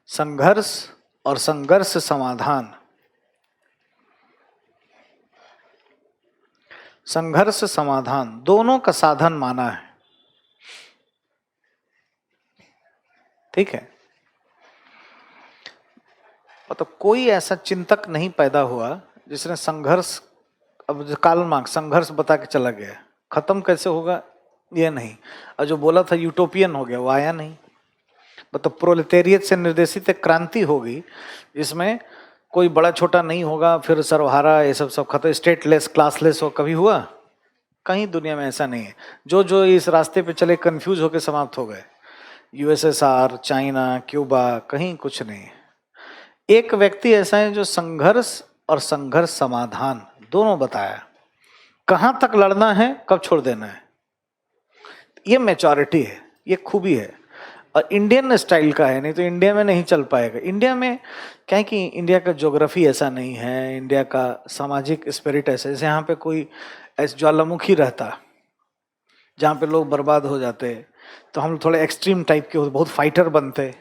संघर्ष और संघर्ष समाधान, संघर्ष समाधान दोनों का साधन माना है। ठीक है, मतलब कोई ऐसा चिंतक नहीं पैदा हुआ जिसने संघर्ष, अब कार्ल मार्क्स संघर्ष बता के चला गया, खत्म कैसे होगा ये नहीं, और जो बोला था यूटोपियन हो गया वो आया नहीं। मतलब प्रोलेटेरियत से निर्देशित एक क्रांति होगी जिसमें कोई बड़ा छोटा नहीं होगा, फिर सर्वहारा ये सब खत्म, स्टेटलेस क्लासलेस हो, कभी हुआ? कहीं दुनिया में ऐसा नहीं है। जो जो इस रास्ते पे चले कंफ्यूज होकर समाप्त हो गए। यूएसएसआर, चाइना, क्यूबा, कहीं कुछ नहीं। एक व्यक्ति ऐसा है जो संघर्ष और संघर्ष समाधान दोनों बताया, कहां तक लड़ना है, कब छोड़ देना है। ये मैच्योरिटी है, ये खूबी है, और इंडियन स्टाइल का है, नहीं तो इंडिया में नहीं चल पाएगा। इंडिया में क्या है कि इंडिया का ज्योग्राफी ऐसा नहीं है, इंडिया का सामाजिक स्पिरिट ऐसा, जैसे यहाँ पे कोई ऐसे ज्वालामुखी रहता जहाँ पे लोग बर्बाद हो जाते, तो हम थोड़े एक्सट्रीम टाइप के होते, बहुत फाइटर बनते,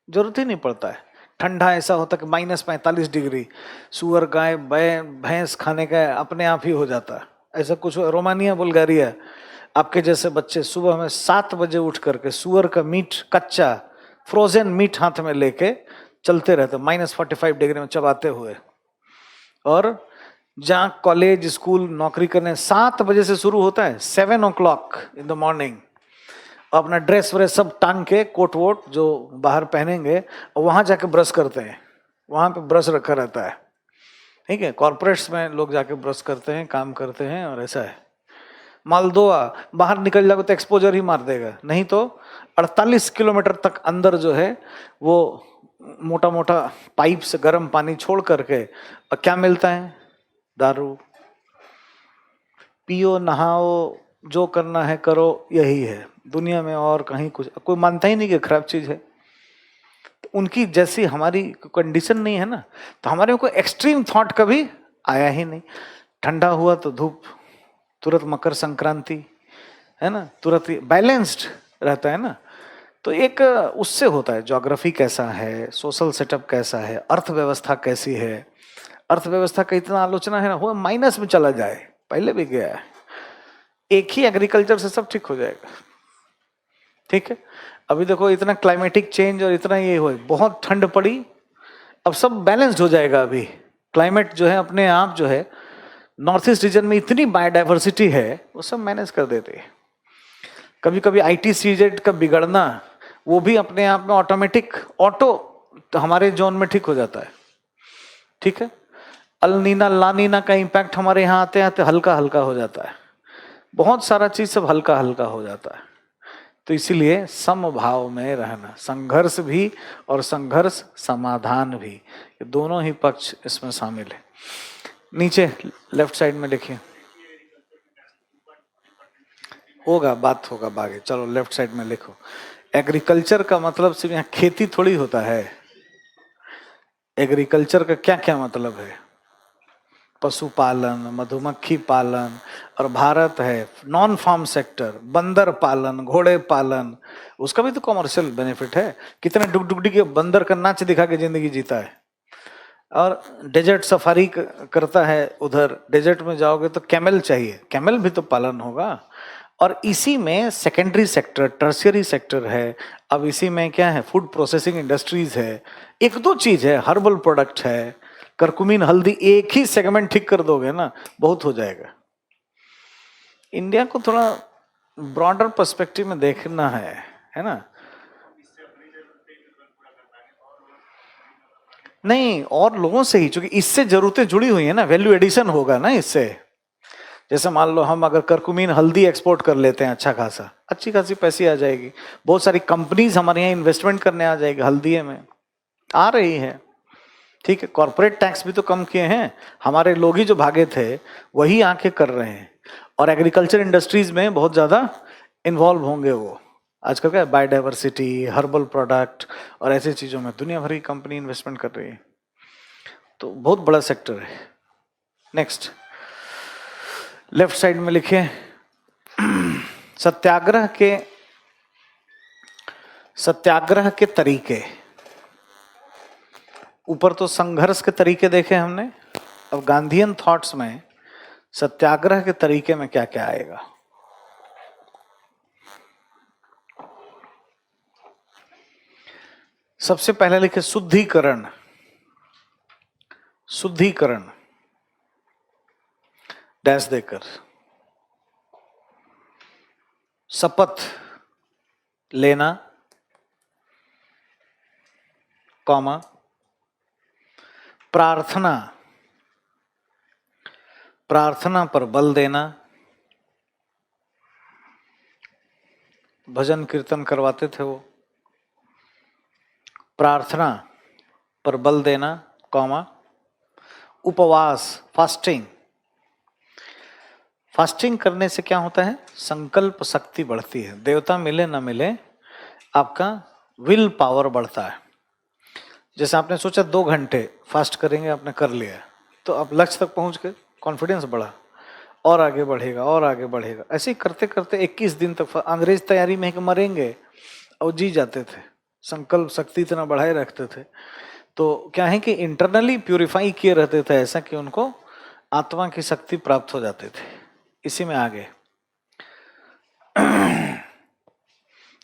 जरूरत ही नहीं पड़ता है। ठंडा ऐसा होता कि -45 डिग्री, सुअर गाय भैंस खाने का अपने आप ही हो जाता। ऐसा कुछ रोमानिया बुल्गारिया, आपके जैसे बच्चे सुबह में 7 बजे उठ करके सुअर का मीट, कच्चा फ्रोजन मीट हाथ में लेके चलते रहते -45 डिग्री में चबाते हुए। और जहाँ कॉलेज स्कूल नौकरी करने 7 बजे से शुरू होता है, 7 o'clock इन द मॉर्निंग, अपना ड्रेस व्रेस सब टांग के, कोट वोट जो बाहर पहनेंगे, और वहां जाके ब्रश करते हैं। वहां पे ब्रश रखा रहता है, ठीक है। कॉर्पोरेट्स में लोग जाके ब्रश करते हैं, काम करते हैं, और ऐसा है। मालदोआ बाहर निकल जाओगे तो एक्सपोजर ही मार देगा, नहीं तो 48 किलोमीटर तक अंदर जो है वो मोटा मोटा पाइप से गर्म पानी छोड़ करके, और क्या मिलता है? दारू। पियो, नहाओ, जो करना है करो, यही है दुनिया में, और कहीं कुछ कोई मानता ही नहीं कि खराब चीज है। उनकी जैसी हमारी कंडीशन नहीं है ना, तो हमारे में कोई एक्सट्रीम थॉट कभी आया ही नहीं। ठंडा हुआ तो धूप, तुरंत मकर संक्रांति, है ना, तुरंत बैलेंस्ड रहता है ना। तो एक उससे होता है, ज्योग्राफी कैसा है, सोशल सेटअप कैसा है, अर्थव्यवस्था कैसी है। अर्थव्यवस्था का इतना आलोचना है ना, वो माइनस में चला जाए, पहले भी गया है। एक ही एग्रीकल्चर से सब ठीक हो जाएगा, ठीक है। अभी देखो इतना क्लाइमेटिक चेंज और इतना ये हो, बहुत ठंड पड़ी, अब सब बैलेंस्ड हो जाएगा। अभी क्लाइमेट जो है अपने आप जो है, नॉर्थ ईस्ट रीजन में इतनी बायोडाइवर्सिटी है, वो सब मैनेज कर देते हैं। कभी कभी ITCZ का बिगड़ना, वो भी अपने आप में ऑटोमेटिक ऑटो तो हमारे जोन में ठीक हो जाता है, ठीक है। अल-नीना ला-नीना का इम्पैक्ट हमारे यहाँ आते आते हल्का हल्का हो जाता है, बहुत सारा चीज सब हल्का हल्का हो जाता है। तो इसीलिए समभाव में रहना, संघर्ष भी और संघर्ष समाधान भी, ये दोनों ही पक्ष इसमें शामिल है। नीचे लेफ्ट साइड में लिखिए, होगा बात होगा बागे, चलो लेफ्ट साइड में लिखो। एग्रीकल्चर का मतलब सिर्फ यहाँ खेती थोड़ी होता है। एग्रीकल्चर का क्या क्या मतलब है? पशुपालन, मधुमक्खी पालन, और भारत है नॉन फार्म सेक्टर, बंदर पालन, घोड़े पालन, उसका भी तो कॉमर्शियल बेनिफिट है। कितने डुगडुगडी के बंदर का नाच दिखा के जिंदगी जीता है। और डेजर्ट सफारी करता है, उधर डेजर्ट में जाओगे तो कैमल चाहिए, कैमल भी तो पालन होगा। और इसी में सेकेंडरी सेक्टर, टर्शियरी सेक्टर है। अब इसी में क्या है, फूड प्रोसेसिंग इंडस्ट्रीज है, एक दो चीज है, हर्बल प्रोडक्ट है, करकुमिन, हल्दी, एक ही सेगमेंट ठीक कर दोगे ना, बहुत हो जाएगा। इंडिया को थोड़ा ब्रॉडर पर्सपेक्टिव में देखना है ना। नहीं, और लोगों से ही, क्योंकि इससे जरूरतें जुड़ी हुई है ना, वैल्यू एडिशन होगा ना इससे। जैसे मान लो हम अगर करकुमिन हल्दी एक्सपोर्ट कर लेते हैं, अच्छा खासा, अच्छी खासी पैसे आ जाएगी, बहुत सारी कंपनीज हमारे यहाँ इन्वेस्टमेंट करने आ जाएगी, हल्दी में आ रही है, ठीक है। कॉर्पोरेट टैक्स भी तो कम किए हैं, हमारे लोग ही जो भागे थे वही आके कर रहे हैं। और एग्रीकल्चर इंडस्ट्रीज में बहुत ज्यादा इन्वॉल्व होंगे वो। आजकल क्या बायोडाइवर्सिटी, हर्बल प्रोडक्ट और ऐसी चीजों में दुनिया भर की कंपनी इन्वेस्टमेंट कर रही है, तो बहुत बड़ा सेक्टर है। नेक्स्ट लेफ्ट साइड में लिखे, सत्याग्रह के तरीके। ऊपर तो संघर्ष के तरीके देखे हमने, अब गांधीयन थॉट्स में सत्याग्रह के तरीके में क्या क्या आएगा। सबसे पहले लिखे शुद्धिकरण। शुद्धिकरण डैश देकर, शपथ लेना, कॉमा प्रार्थना, प्रार्थना पर बल देना, भजन कीर्तन करवाते थे वो, प्रार्थना पर बल देना, कॉमा उपवास, फास्टिंग, फास्टिंग करने से क्या होता है, संकल्प शक्ति बढ़ती है, देवता मिले ना मिले आपका विल पावर बढ़ता है। जैसे आपने सोचा 2 घंटे फास्ट करेंगे, आपने कर लिया, तो आप लक्ष्य तक पहुंच गए, कॉन्फिडेंस बढ़ा, और आगे बढ़ेगा और आगे बढ़ेगा। ऐसे ही करते करते 21 दिन तक अंग्रेज तैयारी में कि मरेंगे और जी जाते थे, संकल्प शक्ति इतना बढ़ाए रखते थे। तो क्या है कि इंटरनली प्यूरिफाई किए रहते थे, ऐसा कि उनको आत्मा की शक्ति प्राप्त हो जाते थे। इसी में आगे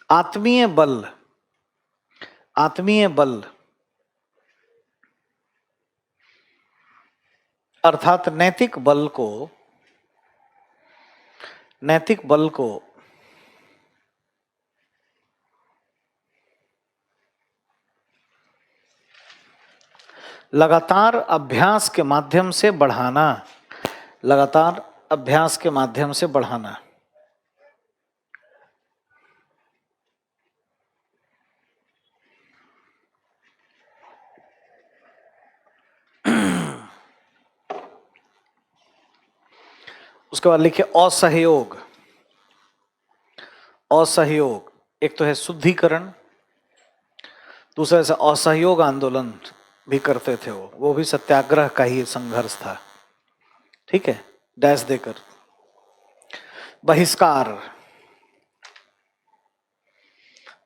आत्मीय बल, आत्मीय बल अर्थात नैतिक बल को, नैतिक बल को लगातार अभ्यास के माध्यम से बढ़ाना, लगातार अभ्यास के माध्यम से बढ़ाना। उसके बाद लिखिए असहयोग, असहयोग एक तो है शुद्धिकरण, दूसरा ऐसा असहयोग आंदोलन भी करते थे वो भी सत्याग्रह का ही संघर्ष था, ठीक है, डैश देकर। बहिष्कार,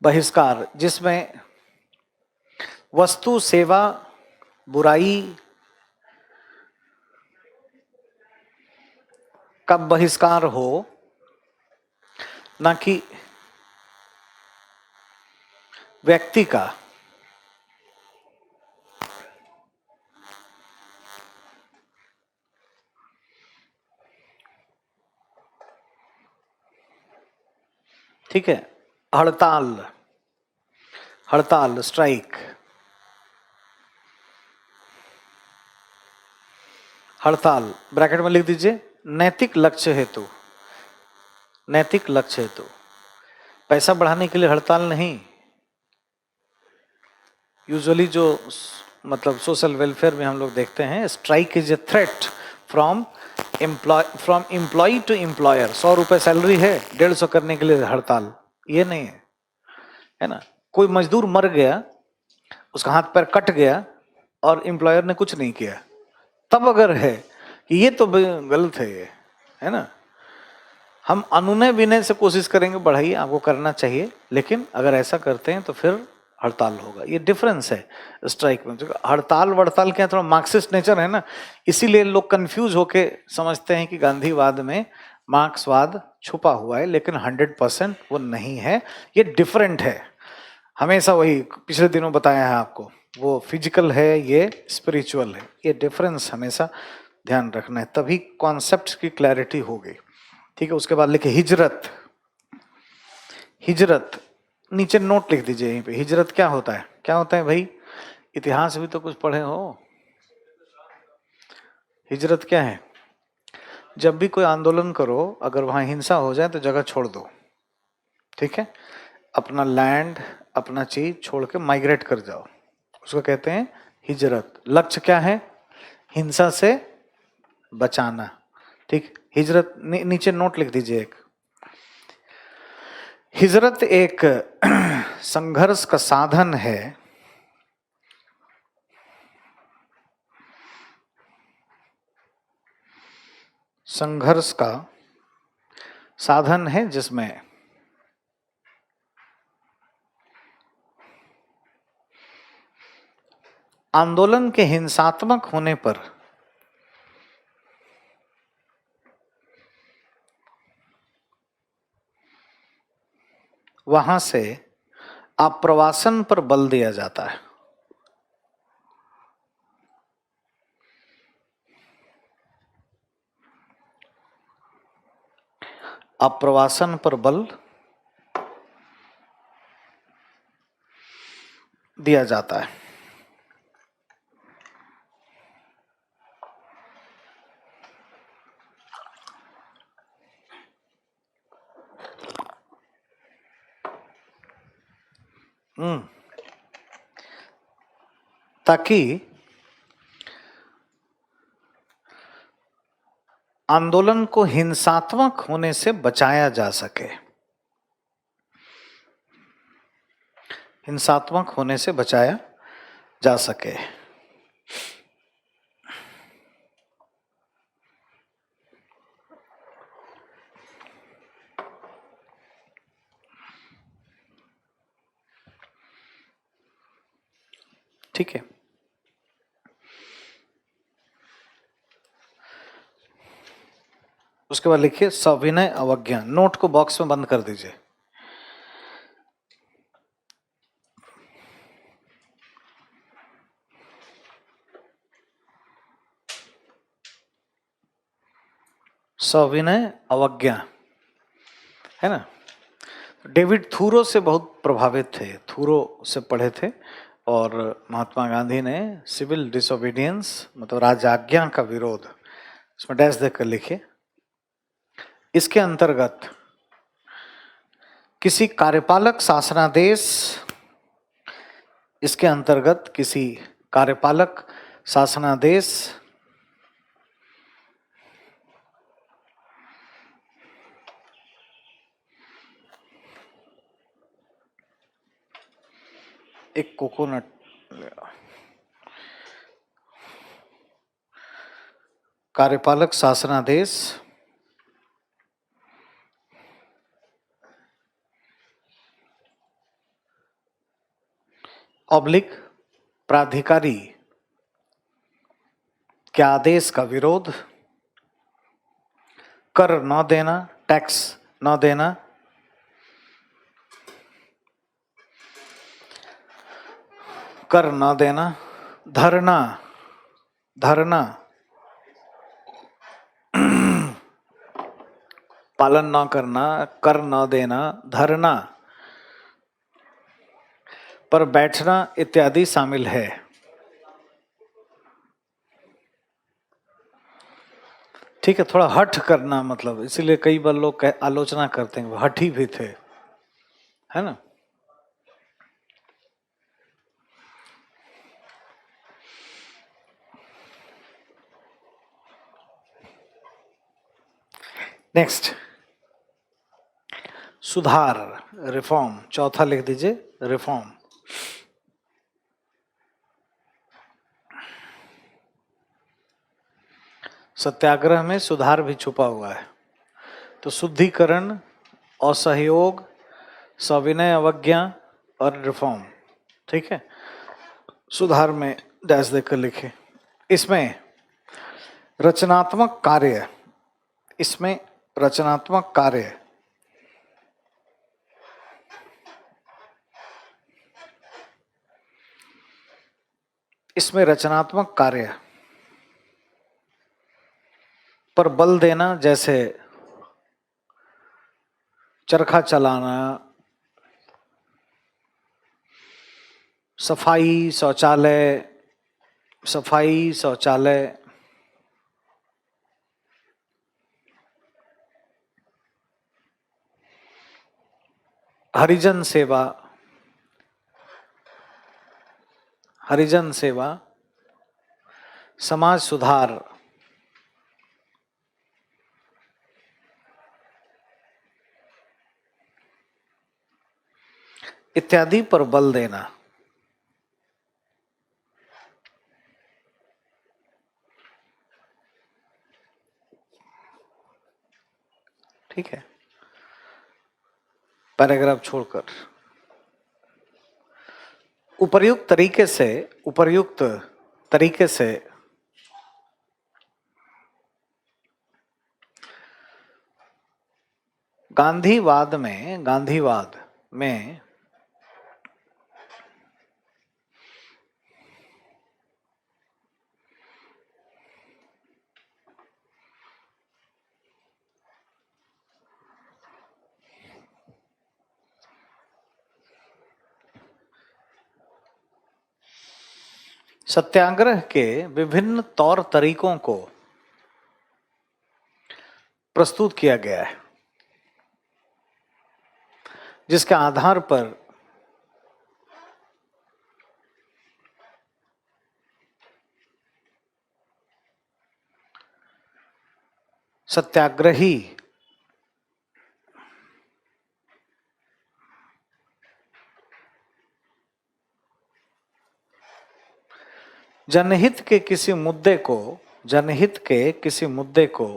बहिष्कार जिसमें वस्तु सेवा बुराई का बहिष्कार हो, ना कि व्यक्ति का। ठीक है, हड़ताल, हड़ताल स्ट्राइक, हड़ताल ब्रैकेट में लिख दीजिए नैतिक लक्ष्य हेतु, नैतिक लक्ष्य हेतु, पैसा बढ़ाने के लिए हड़ताल नहीं। यूजुअली जो मतलब सोशल वेलफेयर में हम लोग देखते हैं, strike is a threat from employ to employer. 100 रुपए सैलरी है, 150 करने के लिए हड़ताल, ये नहीं है, है ना। कोई मजदूर मर गया, उसका हाथ पैर कट गया और एम्प्लॉयर ने कुछ नहीं किया, तब अगर है कि ये तो गलत है, ये है ना। हम अनुनय विनय से कोशिश करेंगे बढ़ाइए, आपको करना चाहिए, लेकिन अगर ऐसा करते हैं तो फिर हड़ताल होगा। ये डिफरेंस है स्ट्राइक में। हड़ताल वड़ताल क्या, थोड़ा मार्क्सिस्ट नेचर है ना, इसीलिए लोग कंफ्यूज होके समझते हैं कि गांधीवाद में मार्क्सवाद छुपा हुआ है, लेकिन 100% वो नहीं है, ये डिफरेंट है। हमेशा वही पिछले दिनों बताया है आपको, वो फिजिकल है, ये स्पिरिचुअल है, ये डिफरेंस हमेशा ध्यान रखना है, तभी कॉन्सेप्ट्स की क्लैरिटी होगी, ठीक है। उसके बाद लिखे हिजरत, हिजरत नीचे नोट लिख दीजिए यहीं पे, हिजरत क्या होता है, क्या होता है भाई, इतिहास भी तो कुछ पढ़े हो। हिजरत क्या है, जब भी कोई आंदोलन करो, अगर वहां हिंसा हो जाए तो जगह छोड़ दो, ठीक है, अपना लैंड अपना चीज छोड़ के माइग्रेट कर जाओ, उसको कहते हैं हिजरत। लक्ष्य क्या है, हिंसा से बचाना, ठीक। हिजरत नीचे नोट लिख दीजिए एक, हिजरत एक संघर्ष का साधन है, संघर्ष का साधन है जिसमें आंदोलन के हिंसात्मक होने पर वहां से आप्रवासन पर बल दिया जाता है। आप्रवासन पर बल दिया जाता है। ताकि आंदोलन को हिंसात्मक होने से बचाया जा सके, हिंसात्मक होने से बचाया जा सके। ठीक है, उसके बाद लिखिए सविनय अवज्ञा। नोट को बॉक्स में बंद कर दीजिए। सविनय अवज्ञा है ना। डेविड थूरो से बहुत प्रभावित थे, थूरो से पढ़े थे, और महात्मा गांधी ने सिविल डिसोबीडियंस मतलब राजाज्ञा का विरोध, इसमें डैश देकर लिखिए। इसके अंतर्गत किसी कार्यपालक शासनादेश, इसके अंतर्गत किसी कार्यपालक शासनादेश एक कोकोनट, कार्यपालक शासनादेश ऑब्लिक प्राधिकारी के आदेश का विरोध, कर न देना, टैक्स न देना, कर न देना, धरना, धरना पालन न करना, कर न देना, धरना पर बैठना इत्यादि शामिल है। ठीक है, थोड़ा हठ करना, मतलब इसीलिए कई बार लोग आलोचना करते हैं, हठी भी थे, है ना। नेक्स्ट, सुधार, रिफॉर्म, चौथा लिख दीजिए रिफॉर्म। सत्याग्रह में सुधार भी छुपा हुआ है, तो शुद्धिकरण, असहयोग, सविनय अवज्ञा और रिफॉर्म। ठीक है, सुधार में डैश देकर लिखे। इसमें रचनात्मक कार्य, इसमें रचनात्मक कार्य, इसमें रचनात्मक कार्य पर बल देना, जैसे चरखा चलाना, सफाई शौचालय, सफाई शौचालय, हरिजन सेवा, हरिजन सेवा, समाज सुधार, इत्यादि पर बल देना। ठीक है, पैराग्राफ छोड़कर उपर्युक्त तरीके से गांधीवाद में सत्याग्रह के विभिन्न तौर तरीकों को प्रस्तुत किया गया है, जिसके आधार पर सत्याग्रही जनहित के किसी मुद्दे को, जनहित के किसी मुद्दे को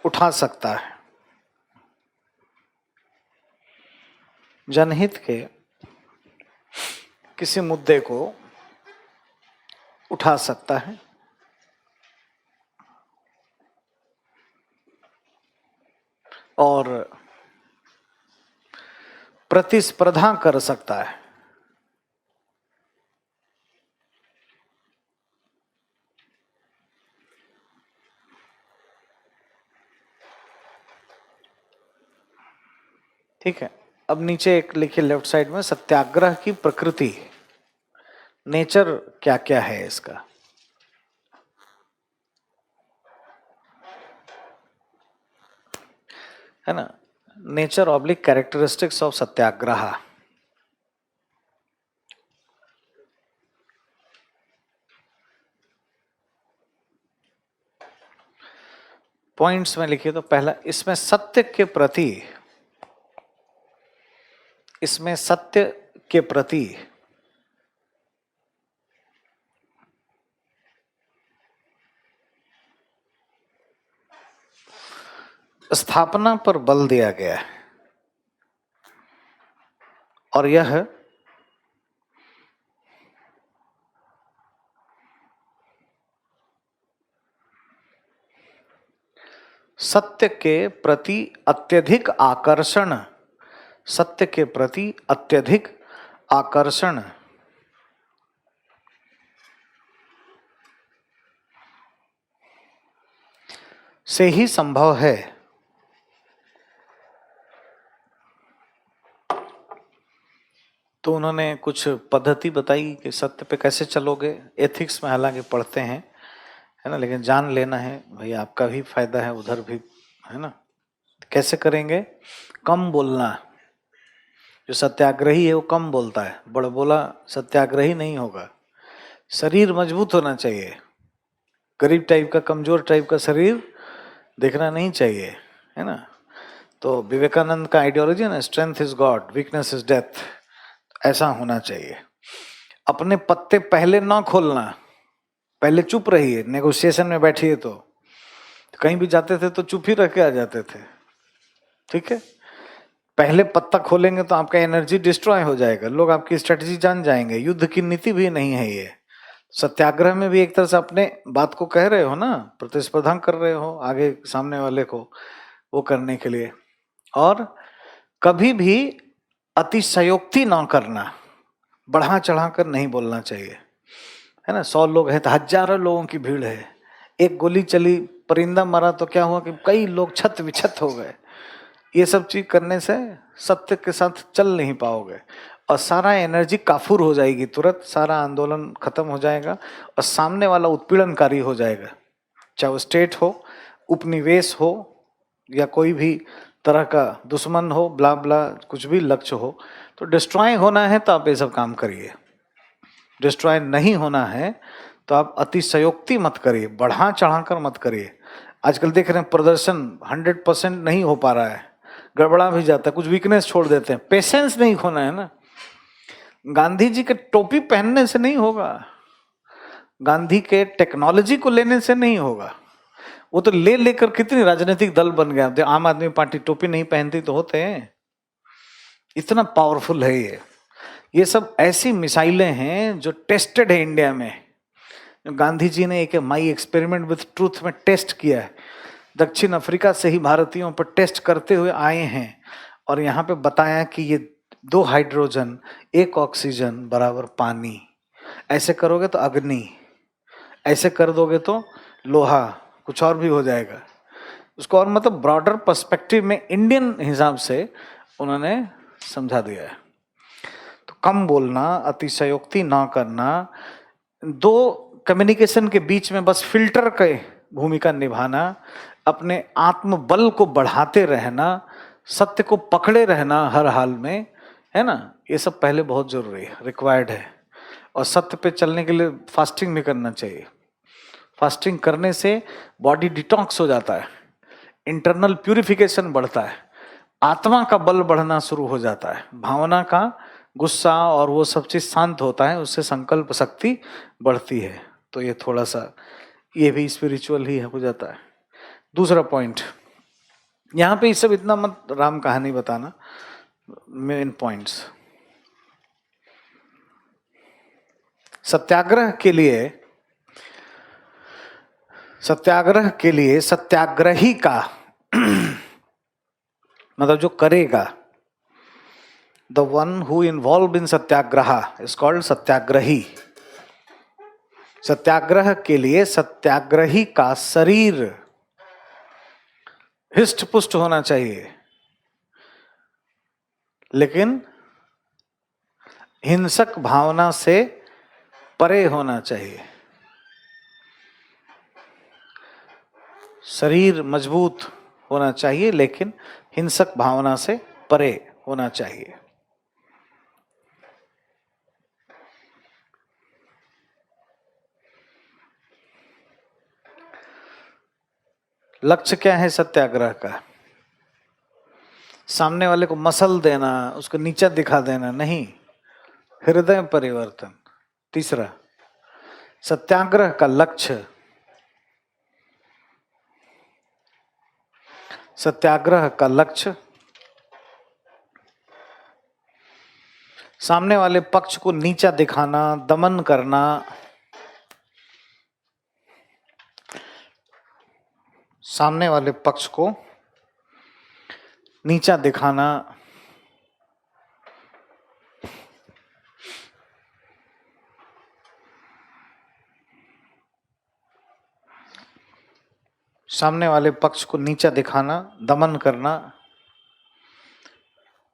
उठा सकता है, जनहित के किसी मुद्दे को उठा सकता है और प्रतिस्पर्धा कर सकता है। ठीक है, अब नीचे एक लिखिए लेफ्ट साइड में, सत्याग्रह की प्रकृति, नेचर क्या क्या है इसका। है ना, nature oblique characteristics of Satyagraha. Points में लिखिए तो पहला, इसमें सत्य के प्रति, इसमें सत्य के प्रति स्थापना पर बल दिया गया है और यह सत्य के प्रति अत्यधिक आकर्षण, सत्य के प्रति अत्यधिक आकर्षण से ही संभव है। तो उन्होंने कुछ पद्धति बताई कि सत्य पे कैसे चलोगे, एथिक्स में हालांकि पढ़ते हैं, है ना, लेकिन जान लेना है भाई, आपका भी फायदा है उधर भी, है ना। कैसे करेंगे, कम बोलना, जो सत्याग्रही है वो कम बोलता है, बड़बोला सत्याग्रही नहीं होगा। शरीर मजबूत होना चाहिए, गरीब टाइप का, कमजोर टाइप का शरीर देखना नहीं चाहिए, है ना। तो विवेकानंद का आइडियोलॉजी है ना, strength is God, weakness is death, ऐसा होना चाहिए। अपने पत्ते पहले ना खोलना, पहले चुप रहिए, नेगोशिएशन में बैठिए तो कहीं भी जाते थे तो चुप ही रह के आ जाते थे, ठीक है। पहले पत्ता खोलेंगे तो आपका एनर्जी डिस्ट्रॉय हो जाएगा, लोग आपकी स्ट्रेटजी जान जाएंगे, युद्ध की नीति भी नहीं है ये। सत्याग्रह में भी एक तरह से अपने बात को कह रहे हो ना, प्रतिस्पर्धा कर रहे हो आगे सामने वाले को वो करने के लिए। और कभी भी अतिशयोक्ति ना करना, बढ़ा चढ़ा कर नहीं बोलना चाहिए, है ना। 100 लोग हैं तो हजारों लोगों की भीड़ है, एक गोली चली, परिंदा मरा तो क्या हुआ कि कई लोग छत विछत हो गए। ये सब चीज करने से सत्य के साथ चल नहीं पाओगे और सारा एनर्जी काफूर हो जाएगी, तुरंत सारा आंदोलन खत्म हो जाएगा और सामने वाला उत्पीड़नकारी हो जाएगा, चाहे वो स्टेट हो, उपनिवेश हो या कोई भी तरह का दुश्मन हो, ब्ला ब्ला कुछ भी लक्ष्य हो। तो डिस्ट्रॉय होना है तो आप ये सब काम करिए, डिस्ट्रॉय नहीं होना है तो आप अतिशयोक्ति मत करिए, बढ़ा चढ़ाकर मत करिए। आजकल देख रहे हैं प्रदर्शन 100% नहीं हो पा रहा है, गड़बड़ा भी जाता है, कुछ वीकनेस छोड़ देते हैं, पेशेंस नहीं खोना है ना। गांधी जी के टोपी पहनने से नहीं होगा, गांधी के टेक्नोलॉजी को लेने से नहीं होगा, वो तो ले लेकर कितनी राजनीतिक दल बन गया। आम आदमी पार्टी टोपी नहीं पहनती तो होते हैं, इतना पावरफुल है ये सब ऐसी मिसाइलें हैं जो टेस्टेड है इंडिया में। गांधी जी ने एक माई एक्सपेरिमेंट विथ ट्रूथ में टेस्ट किया है, दक्षिण अफ्रीका से ही भारतीयों पर टेस्ट करते हुए आए हैं और यहाँ पे बताया कि ये 2 हाइड्रोजन 1 ऑक्सीजन बराबर पानी, ऐसे करोगे तो अग्नि, ऐसे कर दोगे तो लोहा, कुछ और भी हो जाएगा उसको। और मतलब ब्रॉडर पर्सपेक्टिव में इंडियन हिसाब से उन्होंने समझा दिया है। तो कम बोलना, अतिशयोक्ति ना करना, 2 कम्युनिकेशन के बीच में बस फिल्टर के भूमिका निभाना, अपने आत्मबल को बढ़ाते रहना, सत्य को पकड़े रहना हर हाल में, है ना। ये सब पहले बहुत जरूरी है, रिक्वायर्ड है। और सत्य पे चलने के लिए फास्टिंग भी करना चाहिए। फास्टिंग करने से बॉडी डिटॉक्स हो जाता है, इंटरनल प्यूरिफिकेशन बढ़ता है, आत्मा का बल बढ़ना शुरू हो जाता है, भावना का गुस्सा और वो सब चीज शांत होता है, उससे संकल्प शक्ति बढ़ती है। तो ये थोड़ा सा ये भी स्पिरिचुअल ही हो जाता है। दूसरा पॉइंट, यहाँ पे ये सब इतना मत राम कहानी बताना, मेन पॉइंट्स। सत्याग्रह के लिए सत्याग्रही का मतलब जो करेगा, the one who involve in satyagraha is called satyagrahi. सत्याग्रह के लिए सत्याग्रही का शरीर हिष्ट पुष्ट होना चाहिए, लेकिन हिंसक भावना से परे होना चाहिए। शरीर मजबूत होना चाहिए, लेकिन हिंसक भावना से परे होना चाहिए। लक्ष्य क्या है सत्याग्रह का? सामने वाले को मसल देना, उसको नीचा दिखा देना नहीं, हृदय परिवर्तन। तीसरा, सत्याग्रह का लक्ष्य, सत्याग्रह का लक्ष्य सामने वाले पक्ष को नीचा दिखाना, दमन करना, सामने वाले पक्ष को नीचा दिखाना, सामने वाले पक्ष को नीचा दिखाना, दमन करना,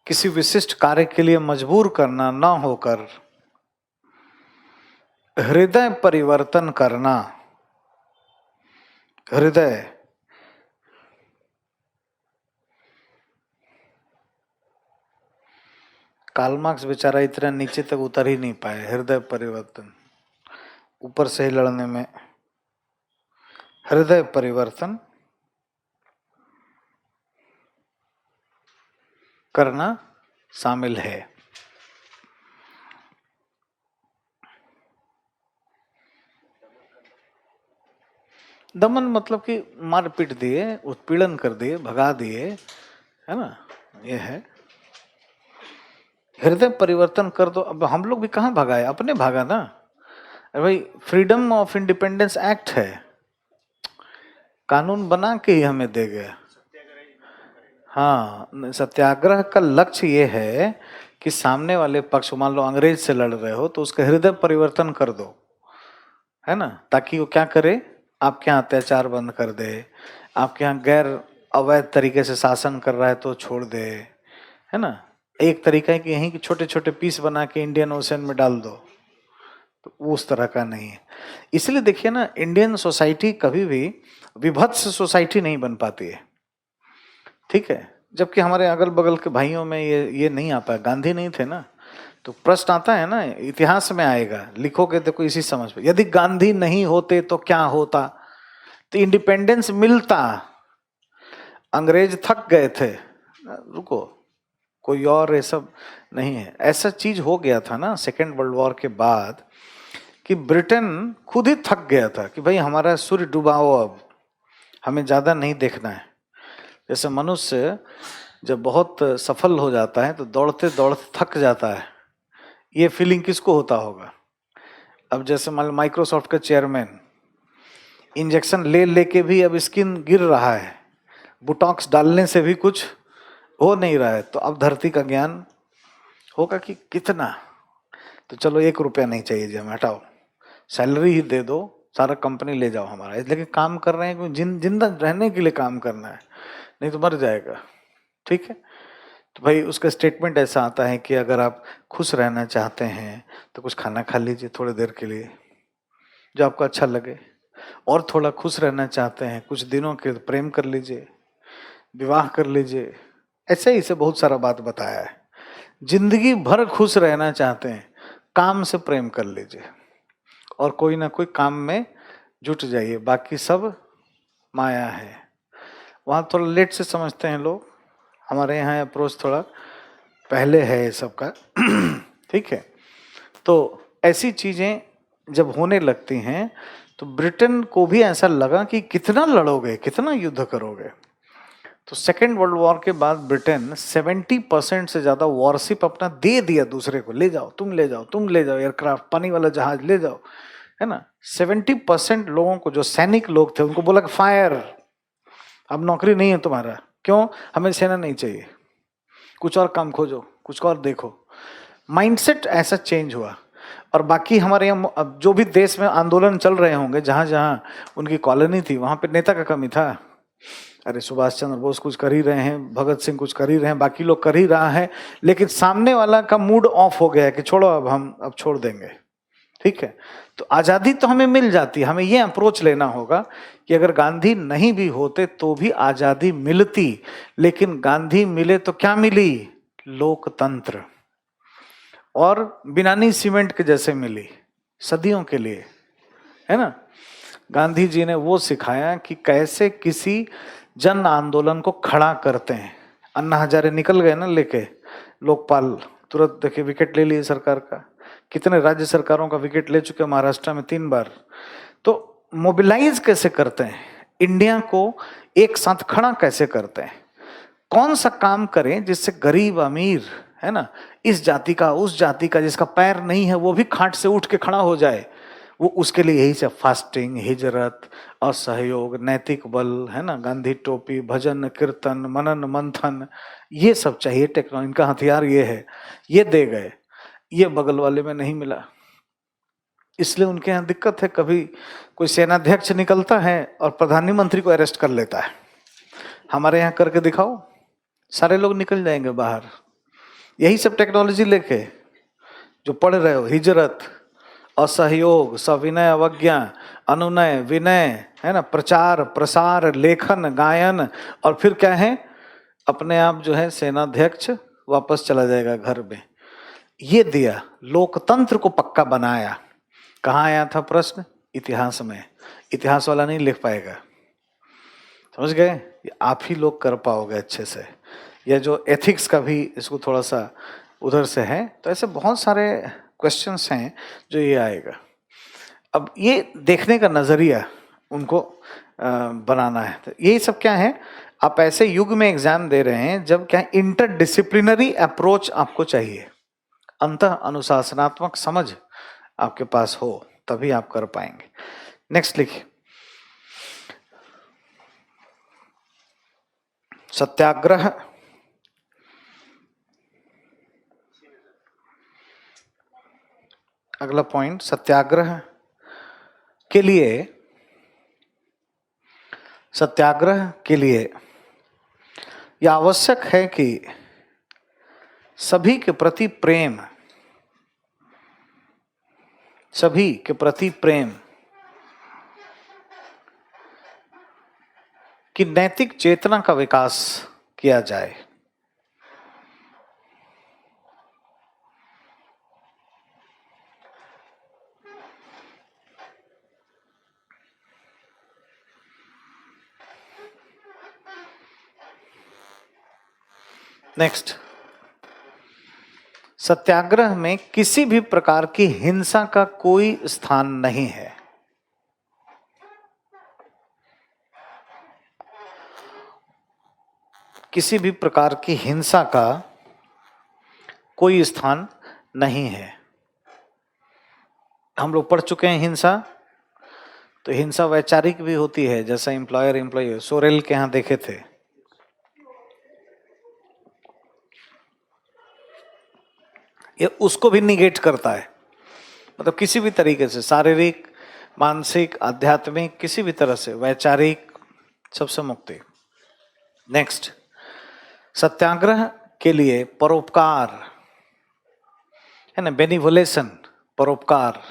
किसी विशिष्ट कार्य के लिए मजबूर करना ना होकर हृदय परिवर्तन करना। हृदय, कार्ल मार्क्स बेचारा इतना नीचे तक उतर ही नहीं पाए। हृदय परिवर्तन, ऊपर से ही लड़ने में हृदय परिवर्तन करना शामिल है। दमन मतलब कि मार पीट दिए, उत्पीड़न कर दिए, भगा दिए, है ना, ये है। हृदय परिवर्तन कर दो। अब हम लोग भी कहाँ भगाए, अपने भागा ना। अरे भाई, फ्रीडम ऑफ इंडिपेंडेंस एक्ट है, कानून बना के ही हमें दे गया। हाँ, सत्याग्रह का लक्ष्य ये है कि सामने वाले पक्ष, मान लो अंग्रेज से लड़ रहे हो, तो उसका हृदय परिवर्तन कर दो, है ना, ताकि वो क्या करे, आपके यहाँ अत्याचार बंद कर दे, आपके यहाँ गैर अवैध तरीके से शासन कर रहा है तो छोड़ दे, है ना। एक तरीका है कि यहीं के छोटे छोटे पीस बना के इंडियन ओशन में डाल दो, तो वो उस तरह का नहीं है। इसलिए देखिए ना, इंडियन सोसाइटी कभी भी विभत्स सोसाइटी नहीं बन पाती है, ठीक है। जबकि हमारे अगल बगल के भाइयों में ये नहीं आ पाया। गांधी नहीं थे ना, तो प्रश्न आता है ना, इतिहास में आएगा, लिखोगे तो कोई इसी समझ पे। यदि गांधी नहीं होते तो क्या होता, तो इंडिपेंडेंस मिलता। अंग्रेज थक गए थे, रुको, कोई और ये सब नहीं है। ऐसा चीज हो गया था ना सेकेंड वर्ल्ड वॉर के बाद, कि ब्रिटेन खुद ही थक गया था कि भाई हमारा सूर्य डुबाओ, अब हमें ज्यादा नहीं देखना है। जैसे मनुष्य जब बहुत सफल हो जाता है तो दौड़ते दौड़ते थक जाता है, ये फीलिंग किसको होता होगा। अब जैसे मान लो माइक्रोसॉफ्ट का चेयरमैन इंजेक्शन ले लेके भी अब स्किन गिर रहा है, बुटॉक्स डालने से भी कुछ हो नहीं रहा है, तो अब धरती का ज्ञान होगा कि कितना। तो चलो 1 रुपया नहीं चाहिए जी, हमें हटाओ, सैलरी ही दे दो, सारा कंपनी ले जाओ हमारा। इसलिए काम कर रहे हैं, जिंदा रहने के लिए काम करना है, नहीं तो मर जाएगा, ठीक है। तो भाई उसका स्टेटमेंट ऐसा आता है कि अगर आप खुश रहना चाहते हैं तो कुछ खाना खा लीजिए थोड़ी देर के लिए, जो आपको अच्छा लगे, और थोड़ा खुश रहना चाहते हैं कुछ दिनों के प्रेम कर लीजिए, विवाह कर लीजिए। ऐसे ही से बहुत सारा बात बताया है। जिंदगी भर खुश रहना चाहते हैं, काम से प्रेम कर लीजिए और कोई ना कोई काम में जुट जाइए, बाकी सब माया है। वहाँ थोड़ा लेट से समझते हैं लोग, हमारे यहाँ अप्रोच थोड़ा पहले है ये सब का। ठीक है, तो ऐसी चीजें जब होने लगती हैं तो ब्रिटेन को भी ऐसा लगा कि कितना लड़ोगे, कितना युद्ध करोगे। तो सेकेंड वर्ल्ड वॉर के बाद ब्रिटेन 70% से ज्यादा वॉरशिप अपना दे दिया दूसरे को, ले जाओ तुम, ले जाओ तुम, ले जाओ एयरक्राफ्ट, पानी वाला जहाज ले जाओ, है ना। 70% लोगों को, जो सैनिक लोग थे, उनको बोला कि फायर, अब नौकरी नहीं है तुम्हारा। क्यों? हमें सेना नहीं चाहिए, कुछ और काम खोजो, कुछ और देखो। माइंडसेट ऐसा चेंज हुआ। और बाकी हमारे यहाँ अब जो भी देश में आंदोलन चल रहे होंगे, जहां जहां उनकी कॉलोनी थी, वहां पे नेता का कमी था। अरे सुभाष चंद्र बोस कुछ कर ही रहे हैं, भगत सिंह कुछ कर ही रहे हैं, बाकी लोग कर ही रहा है, लेकिन सामने वाला का मूड ऑफ हो गया है कि छोड़ो, अब हम अब छोड़ देंगे। ठीक है, तो आजादी तो हमें मिल जाती, हमें ये अप्रोच लेना होगा कि अगर गांधी नहीं भी होते तो भी आजादी मिलती, लेकिन गांधी मिले तो क्या मिली? लोकतंत्र। और बिनानी सीमेंट के जैसे मिली, सदियों के लिए, है ना। गांधी जी ने वो सिखाया कि कैसे किसी जन आंदोलन को खड़ा करते हैं। अन्ना हजारे निकल गए ना लेके, लोकपाल तुरंत देखे विकेट ले लिए सरकार का, कितने राज्य सरकारों का विकेट ले चुके, महाराष्ट्र में 3 बार। तो मोबिलाइज कैसे करते हैं, इंडिया को एक साथ खड़ा कैसे करते हैं, कौन सा काम करें जिससे गरीब अमीर, है ना, इस जाति का उस जाति का, जिसका पैर नहीं है वो भी खाट से उठ के खड़ा हो जाए। वो उसके लिए यही सब फास्टिंग, हिजरत, असहयोग, नैतिक बल, है ना, गांधी टोपी, भजन कीर्तन, मनन मंथन, ये सब चाहिए। टेक्नोलॉजी, इनका हथियार ये है, ये दे गए, ये बगल वाले में नहीं मिला, इसलिए उनके यहाँ दिक्कत है। कभी कोई सेनाध्यक्ष निकलता है और प्रधानमंत्री को अरेस्ट कर लेता है। हमारे यहाँ करके दिखाओ, सारे लोग निकल जाएंगे बाहर। यही सब टेक्नोलॉजी लेके जो पढ़ रहे हो, हिजरत, असहयोग, सविनय अवज्ञा, अनुनय विनय, है ना, प्रचार प्रसार, लेखन गायन, और फिर क्या है, अपने आप जो है सेनाध्यक्ष वापस चला जाएगा घर में। ये दिया, लोकतंत्र को पक्का बनाया। कहाँ आया था प्रश्न? इतिहास में। इतिहास वाला नहीं लिख पाएगा, समझ गए? ये आप ही लोग कर पाओगे अच्छे से। या जो एथिक्स का भी इसको थोड़ा सा उधर से है, तो ऐसे बहुत सारे क्वेश्चंस हैं जो ये आएगा। अब ये देखने का नजरिया उनको बनाना है। तो यही सब क्या है, आप ऐसे युग में एग्जाम दे रहे हैं जब क्या इंटरडिसिप्लिनरी अप्रोच आपको चाहिए, अंतः अनुशासनात्मक समझ आपके पास हो, तभी आप कर पाएंगे। नेक्स्ट लिखिए, सत्याग्रह अगला पॉइंट, सत्याग्रह के लिए यह आवश्यक है कि सभी के प्रति प्रेम की नैतिक चेतना का विकास किया जाए। नेक्स्ट, सत्याग्रह में किसी भी प्रकार की हिंसा का कोई स्थान नहीं है। किसी भी प्रकार की हिंसा का कोई स्थान नहीं है। हम लोग पढ़ चुके हैं हिंसा, तो हिंसा वैचारिक भी होती है, जैसा एम्प्लॉयर एम्प्लॉय, सोरेल के यहाँ देखे थे। ये उसको भी निगेट करता है, मतलब किसी भी तरीके से, शारीरिक, मानसिक, आध्यात्मिक, किसी भी तरह से, वैचारिक, सबसे मुक्ति। नेक्स्ट, सत्याग्रह के लिए परोपकार, है ना, बेनिवोलेशन, परोपकार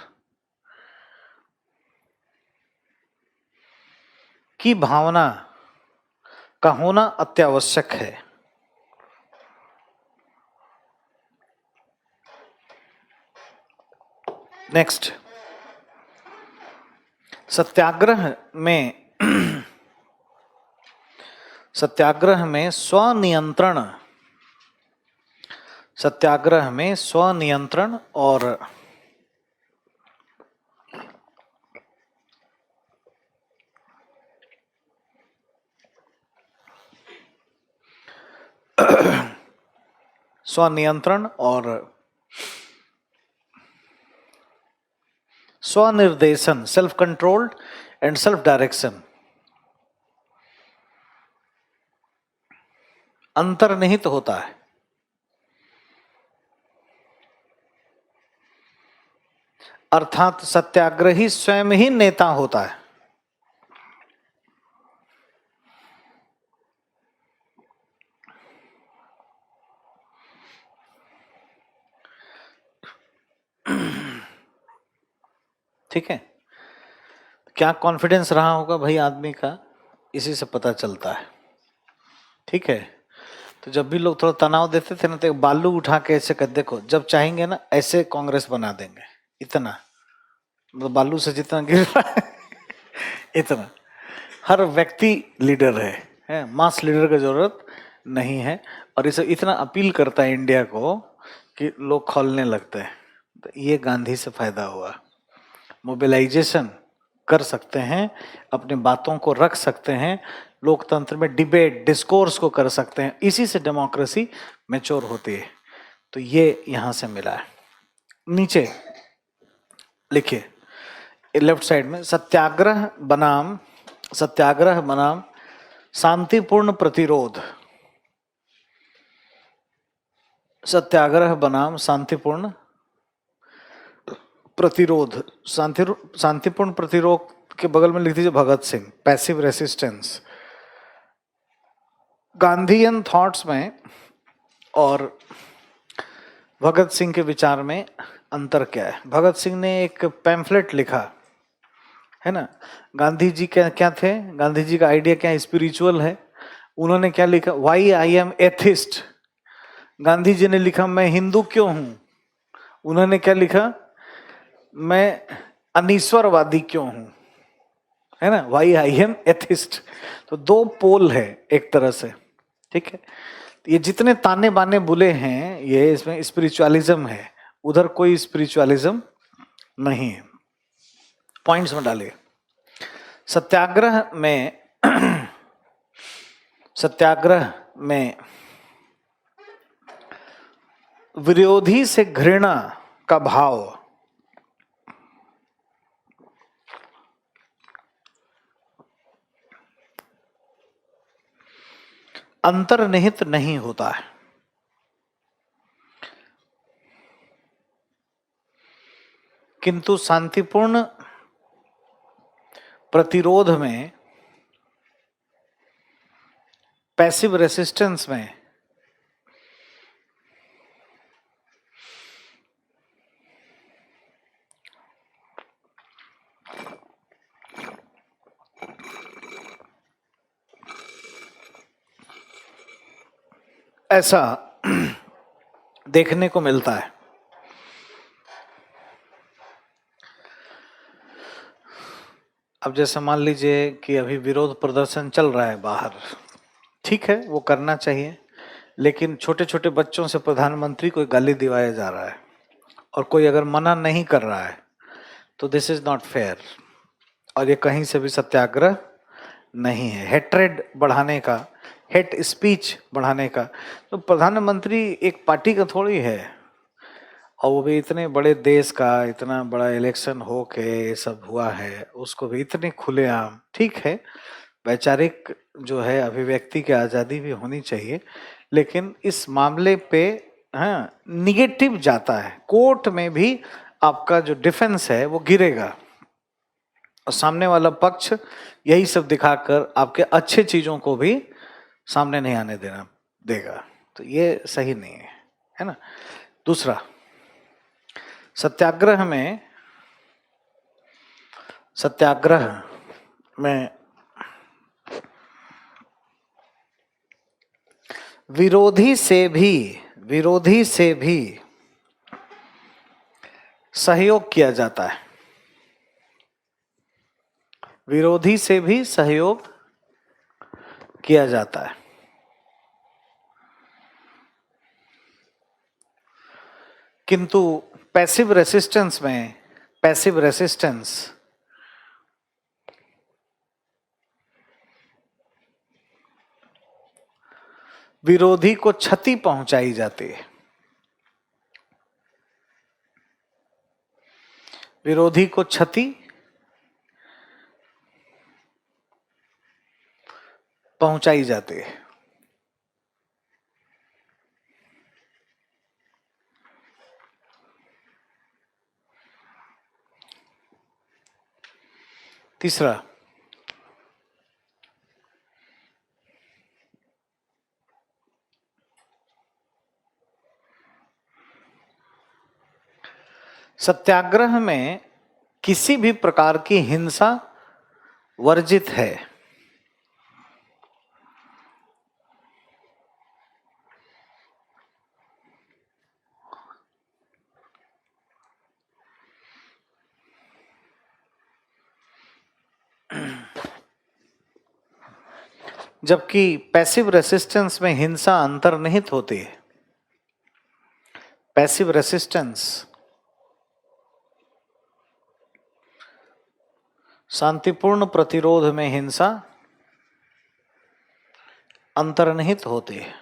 की भावना का होना अत्यावश्यक है। नेक्स्ट, सत्याग्रह में स्वनियंत्रण, सत्याग्रह में स्वनियंत्रण और स्वनियंत्रण और स्वनिर्देशन, self controlled and self direction, अंतर्निहित होता है। अर्थात सत्याग्रही स्वयं ही नेता होता है। ठीक है, क्या कॉन्फिडेंस रहा होगा भाई आदमी का, इसी से पता चलता है। ठीक है, तो जब भी लोग थोड़ा तनाव देते थे ना, तो एक बालू उठा के ऐसे कर, देखो जब चाहेंगे ना ऐसे कांग्रेस बना देंगे, इतना मतलब बालू से जितना गिर रहा है इतना। हर व्यक्ति लीडर है, मास लीडर की जरूरत नहीं है। और इसे इतना अपील करता है इंडिया को कि लोग खोलने लगते हैं। तो ये गांधी से फायदा हुआ, मोबिलाइजेशन कर सकते हैं, अपने बातों को रख सकते हैं, लोकतंत्र में डिबेट डिस्कोर्स को कर सकते हैं, इसी से डेमोक्रेसी मैच्योर होती है। तो ये यहां से मिला है। नीचे लिखिए लेफ्ट साइड में, सत्याग्रह बनाम शांतिपूर्ण प्रतिरोध, सत्याग्रह बनाम शांतिपूर्ण प्रतिरोध। शांतिपूर्ण प्रतिरोध के बगल में लिख दीजिए Bhagat Singh, passive resistance. Gandhian thoughts में और भगत सिंह के विचार में अंतर क्या है? भगत सिंह ने एक पैम्फलेट लिखा है ना, गांधी जी क्या क्या थे, गांधी जी का आइडिया क्या स्पिरिचुअल है। उन्होंने क्या लिखा, why I am atheist. Gandhi ji ने लिखा मैं हिंदू क्यों हूं। उन्होंने क्या लिखा, मैं अनीश्वरवादी क्यों हूं, है ना, वाई आई एम एथिस्ट। तो दो पोल है एक तरह से। ठीक है, ये जितने ताने बाने बुले हैं ये इसमें स्पिरिचुअलिज्म है, उधर कोई स्पिरिचुअलिज्म नहीं है। पॉइंट्स में डालिए। सत्याग्रह में विरोधी से घृणा का भाव अंतर्निहित नहीं होता है, किंतु शांतिपूर्ण प्रतिरोध में, पैसिव रेसिस्टेंस में ऐसा देखने को मिलता है। अब जैसे मान लीजिए कि अभी विरोध प्रदर्शन चल रहा है बाहर, ठीक है वो करना चाहिए, लेकिन छोटे छोटे बच्चों से प्रधानमंत्री को गाली दिवाया जा रहा है और कोई अगर मना नहीं कर रहा है तो दिस इज नॉट फेयर। और ये कहीं से भी सत्याग्रह नहीं है, हेट्रेड बढ़ाने का, हेट स्पीच बढ़ाने का। तो प्रधानमंत्री एक पार्टी का थोड़ी है, और वो भी इतने बड़े देश का, इतना बड़ा इलेक्शन हो के ये सब हुआ है, उसको भी इतने खुलेआम। ठीक है वैचारिक जो है अभिव्यक्ति की आज़ादी भी होनी चाहिए, लेकिन इस मामले पे हाँ निगेटिव जाता है, कोर्ट में भी आपका जो डिफेंस है वो गिरेगा और सामने वाला पक्ष यही सब दिखाकर आपके अच्छे चीजों को भी सामने नहीं आने देगा। तो ये सही नहीं है ना। दूसरा, सत्याग्रह में विरोधी से भी सहयोग किया जाता है, विरोधी से भी सहयोग किया जाता है। किंतु पैसिव रेसिस्टेंस में, पैसिव रेसिस्टेंस विरोधी को क्षति पहुंचाई जाती है, विरोधी को क्षति पहुंचाई जाती है। तीसरा, सत्याग्रह में किसी भी प्रकार की हिंसा वर्जित है। जबकि पैसिव रेसिस्टेंस में हिंसा अंतर्निहित होती है। पैसिव रेसिस्टेंस शांतिपूर्ण प्रतिरोध में हिंसा अंतर्निहित होती है।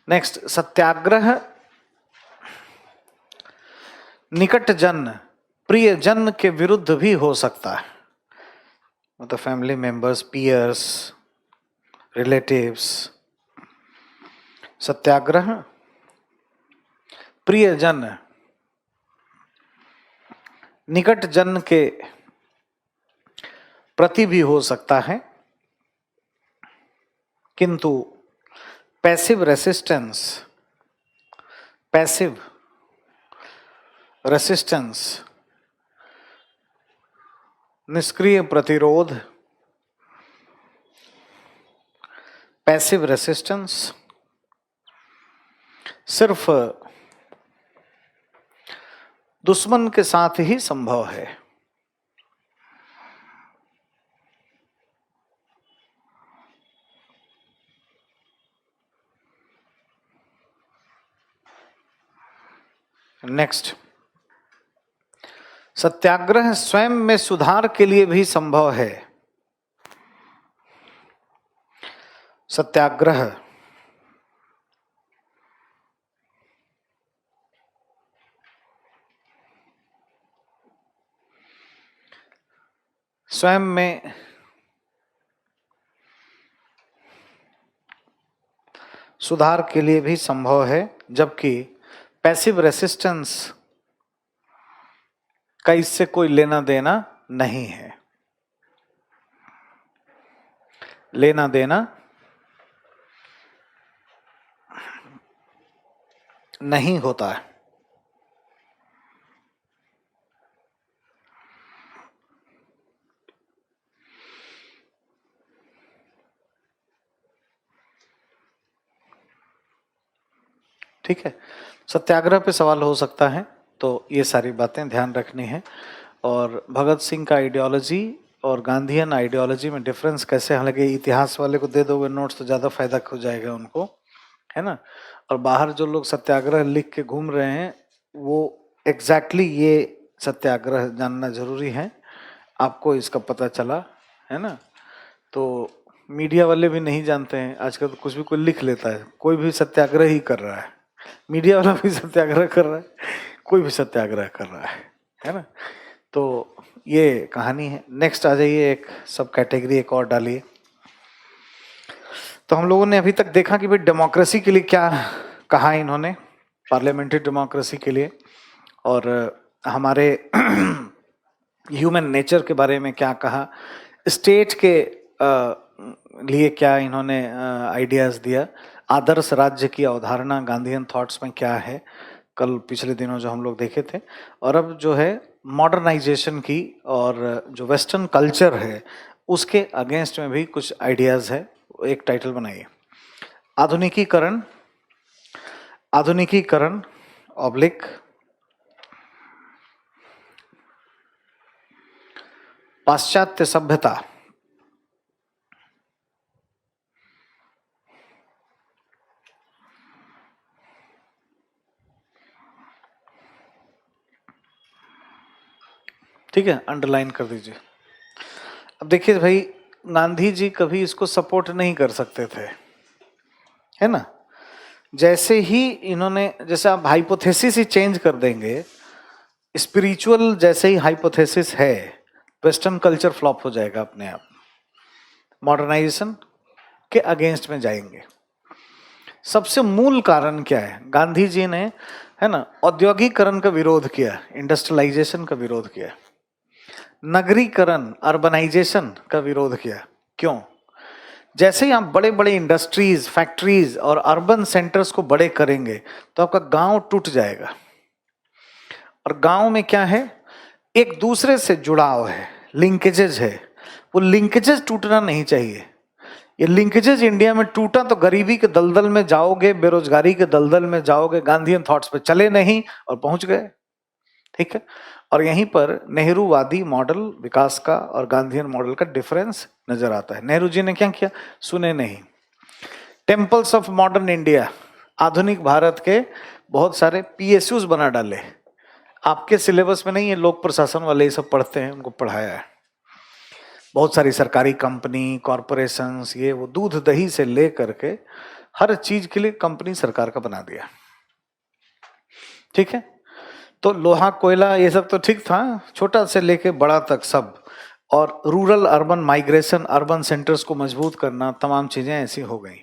नेक्स्ट, सत्याग्रह निकट जन, प्रिय जन के विरुद्ध भी हो सकता है, मतलब फैमिली मेंबर्स, पीयर्स, रिलेटिव्स। सत्याग्रह प्रियजन, निकट जन के प्रति भी हो सकता है, किंतु पैसिव रेसिस्टेंस, पैसिव रेसिस्टेंस, निष्क्रिय प्रतिरोध, पैसिव रेसिस्टेंस सिर्फ दुश्मन के साथ ही संभव है। नेक्स्ट, सत्याग्रह स्वयं में सुधार के लिए भी संभव है। सत्याग्रह स्वयं में सुधार के लिए भी संभव है, जबकि पैसिव रेसिस्टेंस का इससे कोई लेना देना नहीं है, लेना देना नहीं होता है। ठीक है, सत्याग्रह पे सवाल हो सकता है, तो ये सारी बातें ध्यान रखनी है। और भगत सिंह का आइडियोलॉजी और गांधीयन आइडियोलॉजी में डिफरेंस कैसे, हालांकि इतिहास वाले को दे दोगे नोट्स तो ज़्यादा फायदा हो जाएगा उनको, है ना। और बाहर जो लोग सत्याग्रह लिख के घूम रहे हैं वो एग्जैक्टली ये सत्याग्रह जानना जरूरी है, आपको इसका पता चला, है ना। तो मीडिया वाले भी नहीं जानते हैं, आजकल तो कुछ भी कोई लिख लेता है, कोई भी सत्याग्रह ही कर रहा है, मीडिया वाला भी सत्याग्रह कर रहा है, कोई भी सत्याग्रह कर रहा है ना। तो ये कहानी है। नेक्स्ट आ जाइए, एक सब कैटेगरी एक और डालिए। तो हम लोगों ने अभी तक देखा कि भाई डेमोक्रेसी के लिए क्या कहा इन्होंने, पार्लियामेंट्री डेमोक्रेसी के लिए, और हमारे ह्यूमन नेचर के बारे में क्या कहा, स्टेट के लिए क्या इन्होंने आइडियाज दिया, आदर्श राज्य की अवधारणा गांधीयन थॉट्स में क्या है, कल पिछले दिनों जो हम लोग देखे थे, और अब जो है मॉडर्नाइजेशन की और जो वेस्टर्न कल्चर है उसके अगेंस्ट में भी कुछ आइडियाज है, एक टाइटल बनाइए, आधुनिकीकरण, आधुनिकीकरण ऑब्लिक पाश्चात्य सभ्यता। ठीक है, अंडरलाइन कर दीजिए। अब देखिए भाई, गांधी जी कभी इसको सपोर्ट नहीं कर सकते थे, है ना। जैसे ही इन्होंने, जैसे आप हाइपोथेसिस ही चेंज कर देंगे, स्पिरिचुअल जैसे ही हाइपोथेसिस है, वेस्टर्न कल्चर फ्लॉप हो जाएगा अपने आप, मॉडर्नाइजेशन के अगेंस्ट में जाएंगे। सबसे मूल कारण क्या है? गांधी जी ने, है ना, औद्योगिकरण का विरोध किया, इंडस्ट्रियलाइजेशन का विरोध किया, नगरीकरण अर्बनाइजेशन का विरोध किया। क्यों? जैसे ही आप बड़े बड़े इंडस्ट्रीज, फैक्ट्रीज और अर्बन सेंटर्स को बड़े करेंगे तो आपका गांव टूट जाएगा। और गांव में क्या है? एक दूसरे से जुड़ाव है, लिंकेजेस है, वो लिंकेजेस टूटना नहीं चाहिए। ये लिंकेजेस इंडिया में टूटा तो गरीबी के दलदल में जाओगे, बेरोजगारी के दलदल में जाओगे, गांधीयन थॉट्स पे चले नहीं और पहुंच गए। ठीक है, और यहीं पर नेहरूवादी मॉडल विकास का और गांधीयन मॉडल का डिफरेंस नजर आता है। नेहरू जी ने क्या किया? सुने नहीं। टेम्पल्स ऑफ मॉडर्न इंडिया, आधुनिक भारत के बहुत सारे पीएसयूज बना डाले। आपके सिलेबस में नहीं है, लोक प्रशासन वाले ये सब पढ़ते हैं, उनको पढ़ाया है। बहुत सारी सरकारी कंपनी, कॉरपोरेशंस, ये वो दूध दही से ले करके हर चीज के लिए कंपनी सरकार का बना दिया। ठीक है, तो लोहा कोयला ये सब तो ठीक था, छोटा से लेके बड़ा तक सब, और rural urban migration, urban centres को मजबूत करना, तमाम चीजें ऐसी हो गई।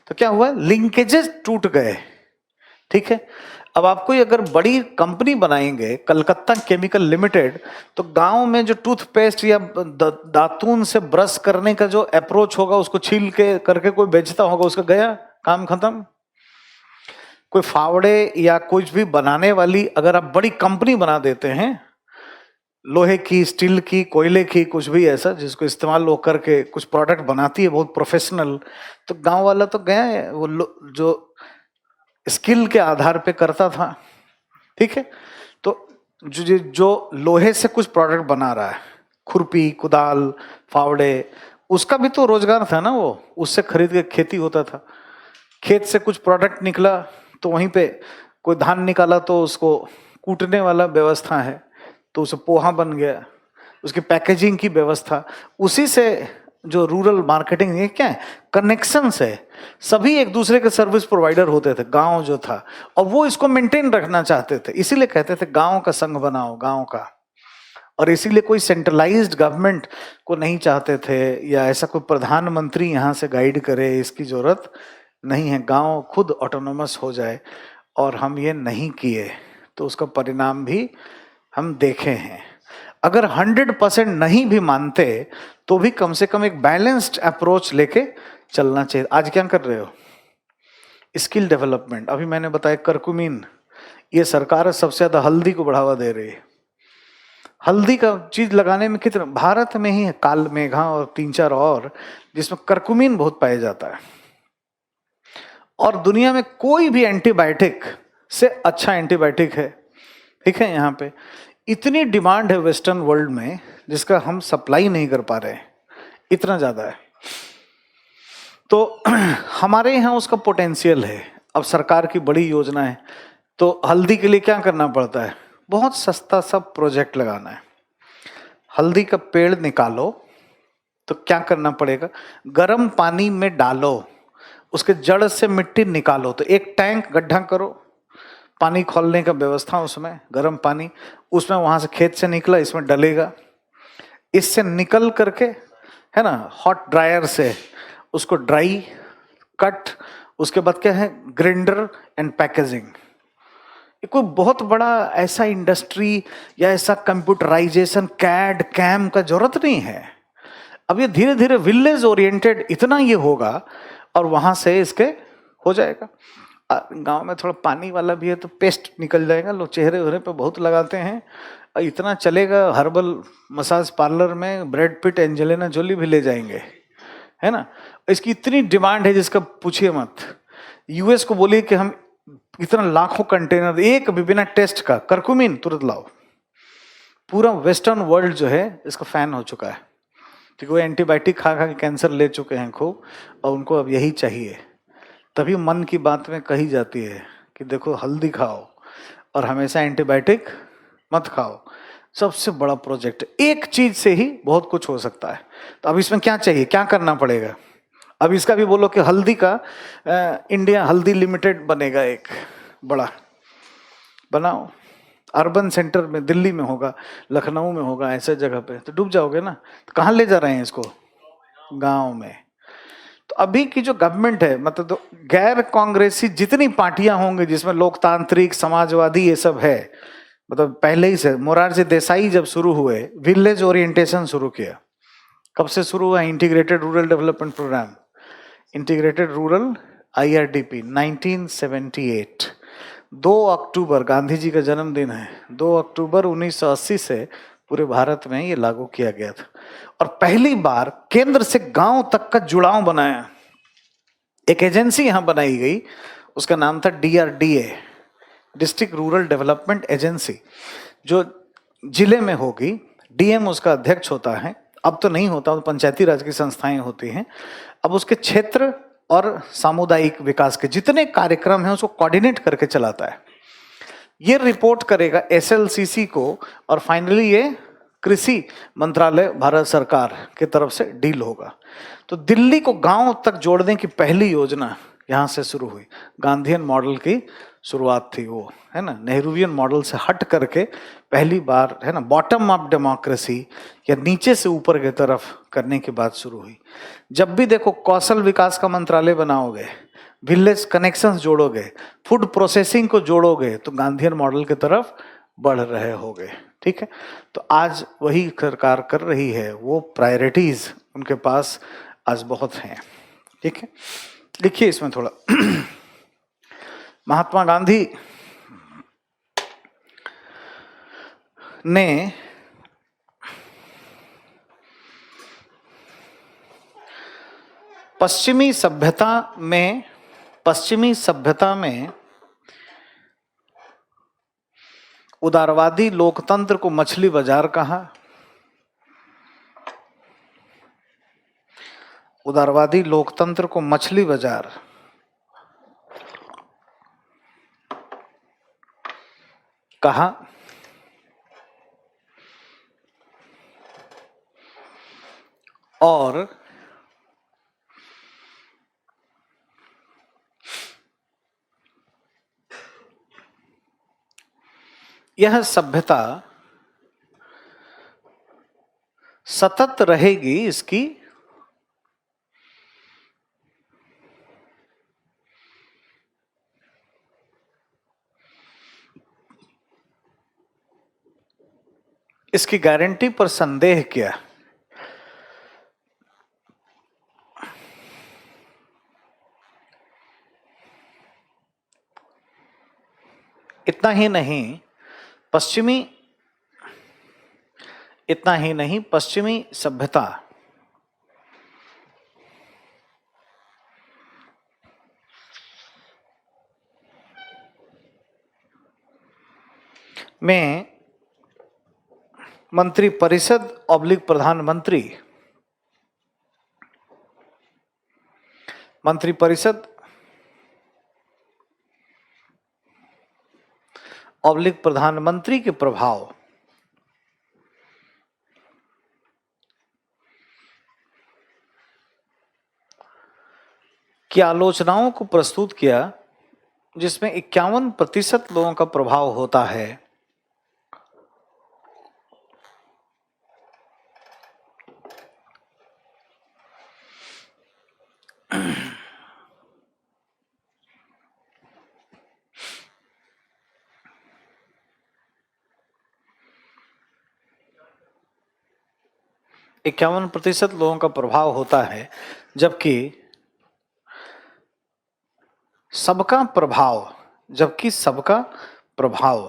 तो क्या हुआ? लिंकेजेस टूट गए। ठीक है, अब आपको अगर बड़ी कंपनी बनाएंगे, कलकत्ता केमिकल लिमिटेड, तो गांव में जो टूथपेस्ट या दातून से ब्रश करने का जो अप्रोच होगा, उसको छील के करके कोई बेचता होगा, उसका गया काम खत्म। कोई फावड़े या कुछ भी बनाने वाली अगर आप बड़ी कंपनी बना देते हैं, लोहे की, स्टील की, कोयले की, कुछ भी ऐसा जिसको इस्तेमाल लोग करके कुछ प्रोडक्ट बनाती है बहुत प्रोफेशनल, तो गांव वाला तो गया है, वो जो स्किल के आधार पे करता था। ठीक है, तो जो लोहे से कुछ प्रोडक्ट बना रहा है, खुरपी, कुदाल, फावड़े, उसका भी तो रोजगार था ना, वो उससे खरीद के खेती होता था। खेत से कुछ प्रोडक्ट निकला तो वहीं पे कोई धान निकाला तो उसको कूटने वाला व्यवस्था है, तो उसे पोहा बन गया, उसकी पैकेजिंग की व्यवस्था, उसी से जो रूरल मार्केटिंग, ये क्या है? कनेक्शंस है, सभी एक दूसरे के सर्विस प्रोवाइडर होते थे गांव जो था, और वो इसको मेंटेन रखना चाहते थे, इसीलिए कहते थे गांव का संघ बनाओ, गांव का। और इसीलिए कोई सेंट्रलाइज्ड गवर्नमेंट को नहीं चाहते थे, या ऐसा कोई प्रधानमंत्री यहाँ से गाइड करे, इसकी जरूरत नहीं है, गांव खुद ऑटोनोमस हो जाए। और हम ये नहीं किए तो उसका परिणाम भी हम देखे हैं। अगर 100% नहीं भी मानते तो भी कम से कम एक बैलेंस्ड अप्रोच लेके चलना चाहिए। आज क्या कर रहे हो? Skill development. अभी मैंने बताया करकुमिन, ये सरकार सबसे ज्यादा हल्दी को बढ़ावा दे रही है। हल्दी का चीज लगाने में कितना, भारत में ही है काल मेघा और 3-4 और, जिसमें करकुमिन बहुत पाया जाता है। और दुनिया में कोई भी एंटीबायोटिक से अच्छा एंटीबायोटिक है। ठीक है, यहाँ पे इतनी डिमांड है वेस्टर्न वर्ल्ड में, जिसका हम सप्लाई नहीं कर पा रहे, इतना ज्यादा है। तो हमारे यहाँ उसका पोटेंशियल है। अब सरकार की बड़ी योजना है, तो हल्दी के लिए क्या करना पड़ता है? बहुत सस्ता सा प्रोजेक्ट लगाना है। हल्दी का पेड़ निकालो तो क्या करना पड़ेगा? गर्म पानी में डालो, उसके जड़ से मिट्टी निकालो, तो एक टैंक गड्ढा करो, पानी खोलने का व्यवस्था उसमें, गर्म पानी उसमें, वहां से खेत से निकला इसमें डलेगा, इससे निकल करके, है ना, हॉट ड्रायर से उसको ड्राई कट, उसके बाद क्या है? Grinder and packaging. कोई बहुत बड़ा ऐसा इंडस्ट्री या ऐसा कंप्यूटराइजेशन, कैड कैम का जरूरत नहीं है। अब ये धीरे धीरे विलेज ओरिएंटेड इतना ये होगा, और वहां से इसके हो जाएगा। गांव में थोड़ा पानी वाला भी है तो पेस्ट निकल जाएगा, लोग चेहरे वहरे पे बहुत लगाते हैं, इतना चलेगा, हर्बल मसाज पार्लर में ब्रैड पिट एंजेलिना जोली भी ले जाएंगे, है ना। इसकी इतनी डिमांड है जिसका पूछिए मत। यूएस को बोलिए कि हम इतना लाखों कंटेनर एक भी बिना टेस्ट का, करकुमिन तुरंत लाओ। पूरा वेस्टर्न वर्ल्ड जो है इसका फैन हो चुका है, क्योंकि वो एंटीबायोटिक खा खा के कैंसर ले चुके हैं खूब, और उनको अब यही चाहिए। तभी मन की बात में कही जाती है कि देखो हल्दी खाओ और हमेशा एंटीबायोटिक मत खाओ। सबसे बड़ा प्रोजेक्ट, एक चीज से ही बहुत कुछ हो सकता है। तो अब इसमें क्या चाहिए, क्या करना पड़ेगा? अब इसका भी बोलो कि हल्दी का इंडिया हल्दी लिमिटेड बनेगा, एक बड़ा बनाओ। अर्बन सेंटर में दिल्ली में होगा, लखनऊ में होगा, ऐसे जगह पे तो डूब जाओगे ना। तो कहाँ ले जा रहे हैं इसको? गांव में। तो अभी की जो गवर्नमेंट है, मतलब तो गैर कांग्रेसी जितनी पार्टियां होंगी जिसमें लोकतांत्रिक समाजवादी ये सब है, मतलब पहले ही से मोरारजी देसाई जब शुरू हुए विलेज ओरिएंटेशन शुरू किया। कब से शुरू हुआ? Integrated rural development programme, integrated rural IRDP 1978। 2 अक्टूबर गांधी जी का जन्मदिन है, 2 अक्टूबर 1980 से पूरे भारत में ये लागू किया गया था। और पहली बार केंद्र से गांव तक का जुड़ाव बनाया। एक एजेंसी यहां बनाई गई, उसका नाम था DRDA, district rural development agency, जो जिले में होगी। डीएम उसका अध्यक्ष होता है, अब तो नहीं होता, तो पंचायती राज की संस्थाएं होती हैं। अब उसके क्षेत्र और सामुदायिक विकास के जितने कार्यक्रम हैं उसको कोऑर्डिनेट करके चलाता है। ये रिपोर्ट करेगा एसएलसीसी को, और फाइनली ये कृषि मंत्रालय भारत सरकार की तरफ से डील होगा। तो दिल्ली को गांव तक जोड़ने की पहली योजना यहां से शुरू हुई। गांधीयन मॉडल की शुरुआत थी वो, है ना। नेहरूवियन मॉडल से हट करके पहली बार, है ना, बॉटम अप डेमोक्रेसी या नीचे से ऊपर की तरफ करने की बात शुरू हुई। जब भी देखो कौशल विकास का मंत्रालय बनाओगे, विलेज कनेक्शंस जोड़ोगे, फूड प्रोसेसिंग को जोड़ोगे, तो गांधीयन मॉडल की तरफ बढ़ रहे होगे। ठीक है, तो आज वही सरकार कर रही है, वो प्रायोरिटीज उनके पास आज बहुत हैं। ठीक है, लिखिए इसमें थोड़ा। महात्मा गांधी ने पश्चिमी सभ्यता में उदारवादी लोकतंत्र को मछली बाजार कहा। उदारवादी लोकतंत्र को मछली बाजार कहा। और यह सभ्यता सतत रहेगी, इसकी गारंटी पर संदेह किया। इतना ही नहीं, पश्चिमी सभ्यता में मंत्री परिषद ऑब्लिक प्रधानमंत्री, मंत्री परिषद ऑब्लिक प्रधानमंत्री के प्रभाव की आलोचनाओं को प्रस्तुत किया, जिसमें 51% लोगों का प्रभाव होता है। इक्यावन प्रतिशत लोगों का प्रभाव होता है, जबकि सबका प्रभाव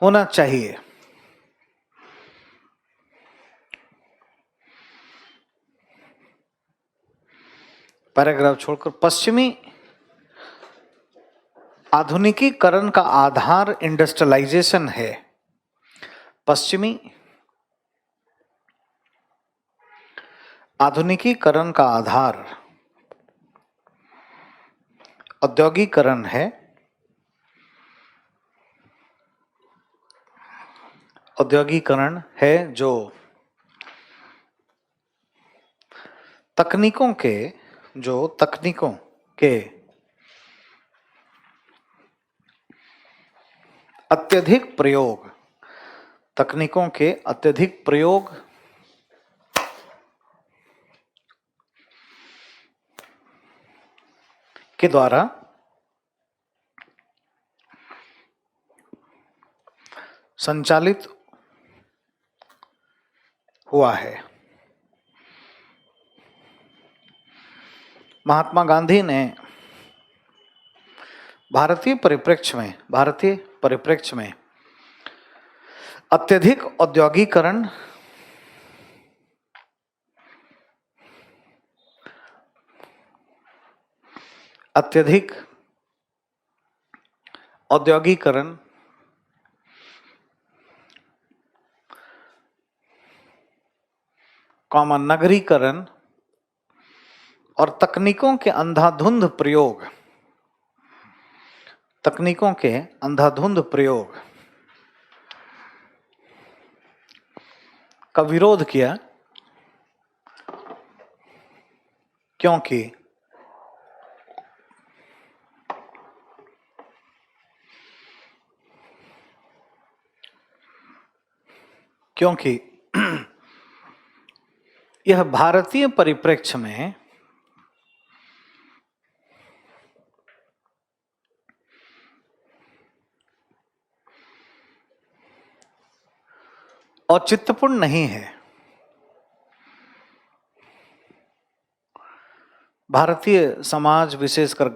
होना चाहिए। पैराग्राफ छोड़कर, पश्चिमी आधुनिकीकरण का आधार इंडस्ट्रियलाइजेशन है। पश्चिमी आधुनिकीकरण का आधार औद्योगिकरण है। औद्योगिकरण है जो तकनीकों के अत्यधिक प्रयोग, तकनीकों के अत्यधिक प्रयोग के द्वारा संचालित हुआ है। महात्मा गांधी ने भारतीय परिप्रेक्ष्य में अत्यधिक औद्योगिकरण, नगरीकरण और तकनीकों के अंधाधुंध प्रयोग का विरोध किया, क्योंकि यह भारतीय परिप्रेक्ष्य में औचित्यपूर्ण नहीं है। भारतीय समाज विशेषकर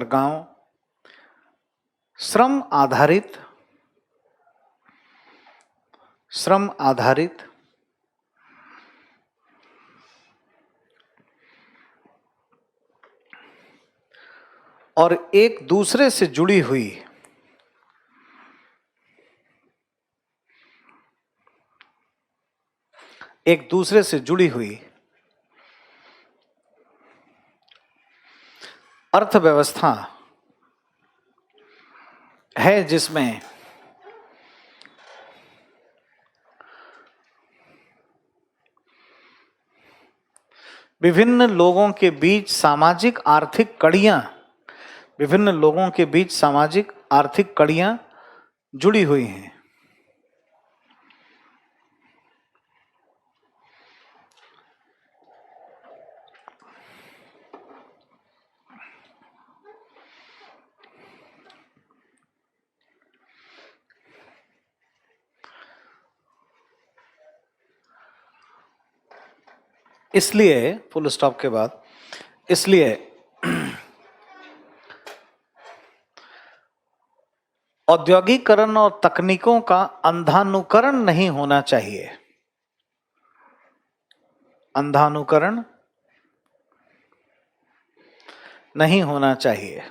गांव श्रम आधारित और एक दूसरे से जुड़ी हुई अर्थव्यवस्था है, जिसमें विभिन्न लोगों के बीच सामाजिक आर्थिक कड़ियां जुड़ी हुई हैं। इसलिए फुल स्टॉप के बाद, इसलिए औद्योगिकरण और तकनीकों का अंधानुकरण नहीं होना चाहिए। अंधानुकरण नहीं होना चाहिए।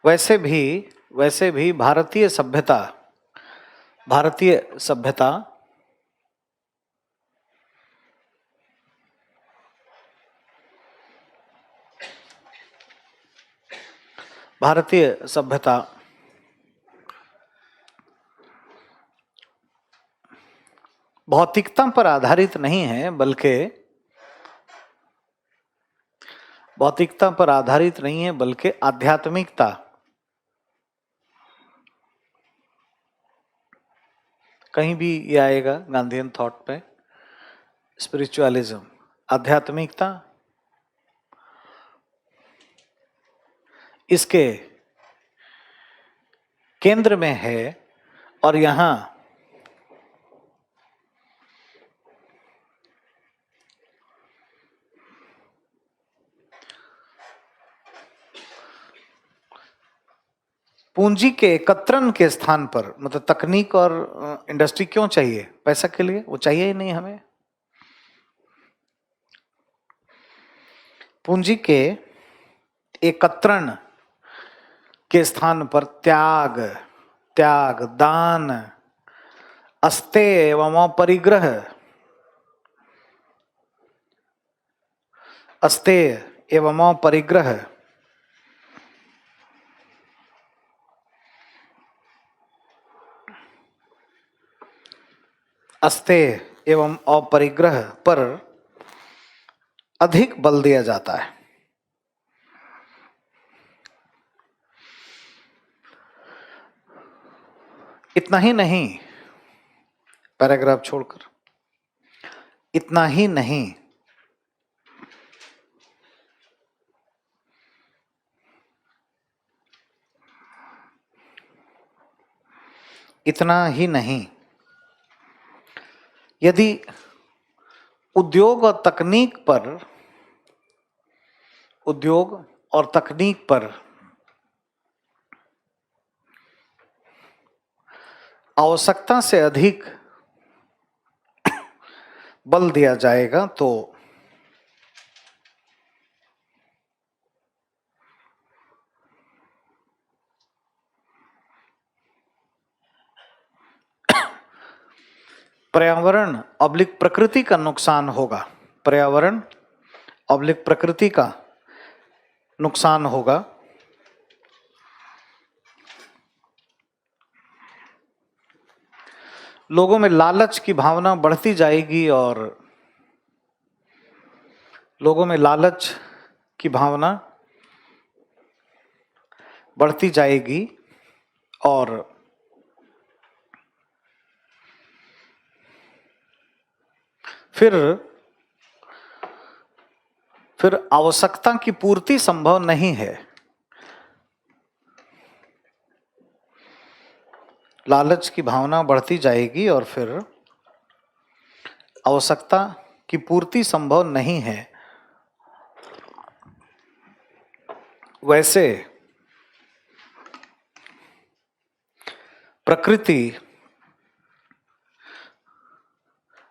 वैसे भी भारतीय सभ्यता भौतिकता पर आधारित नहीं है, बल्कि आध्यात्मिकता, कहीं भी ये आएगा गांधीयन थॉट पे, स्पिरिचुअलिज्म, आध्यात्मिकता, इसके केंद्र में है और यहां पूंजी के एकत्रण के स्थान पर, मतलब तकनीक और इंडस्ट्री क्यों चाहिए? पैसा के लिए? वो चाहिए ही नहीं हमें। पूंजी के एकत्रण के स्थान पर त्याग, त्याग, दान, अस्तेय एवं अपरिग्रह, अस्तेय एवं अपरिग्रह, अस्तेय एवं अपरिग्रह पर अधिक बल दिया जाता है। इतना ही नहीं, पैराग्राफ छोड़कर, इतना ही नहीं, इतना ही नहीं, यदि उद्योग और तकनीक पर, उद्योग और तकनीक पर आवश्यकता से अधिक बल दिया जाएगा तो पर्यावरण ऑब्लिक प्रकृति का नुकसान होगा। पर्यावरण ऑब्लिक प्रकृति का नुकसान होगा। लोगों में लालच की भावना बढ़ती जाएगी और लोगों में लालच की भावना बढ़ती जाएगी और फिर आवश्यकता की पूर्ति संभव नहीं है। लालच की भावना बढ़ती जाएगी और फिर आवश्यकता की पूर्ति संभव नहीं है। वैसे प्रकृति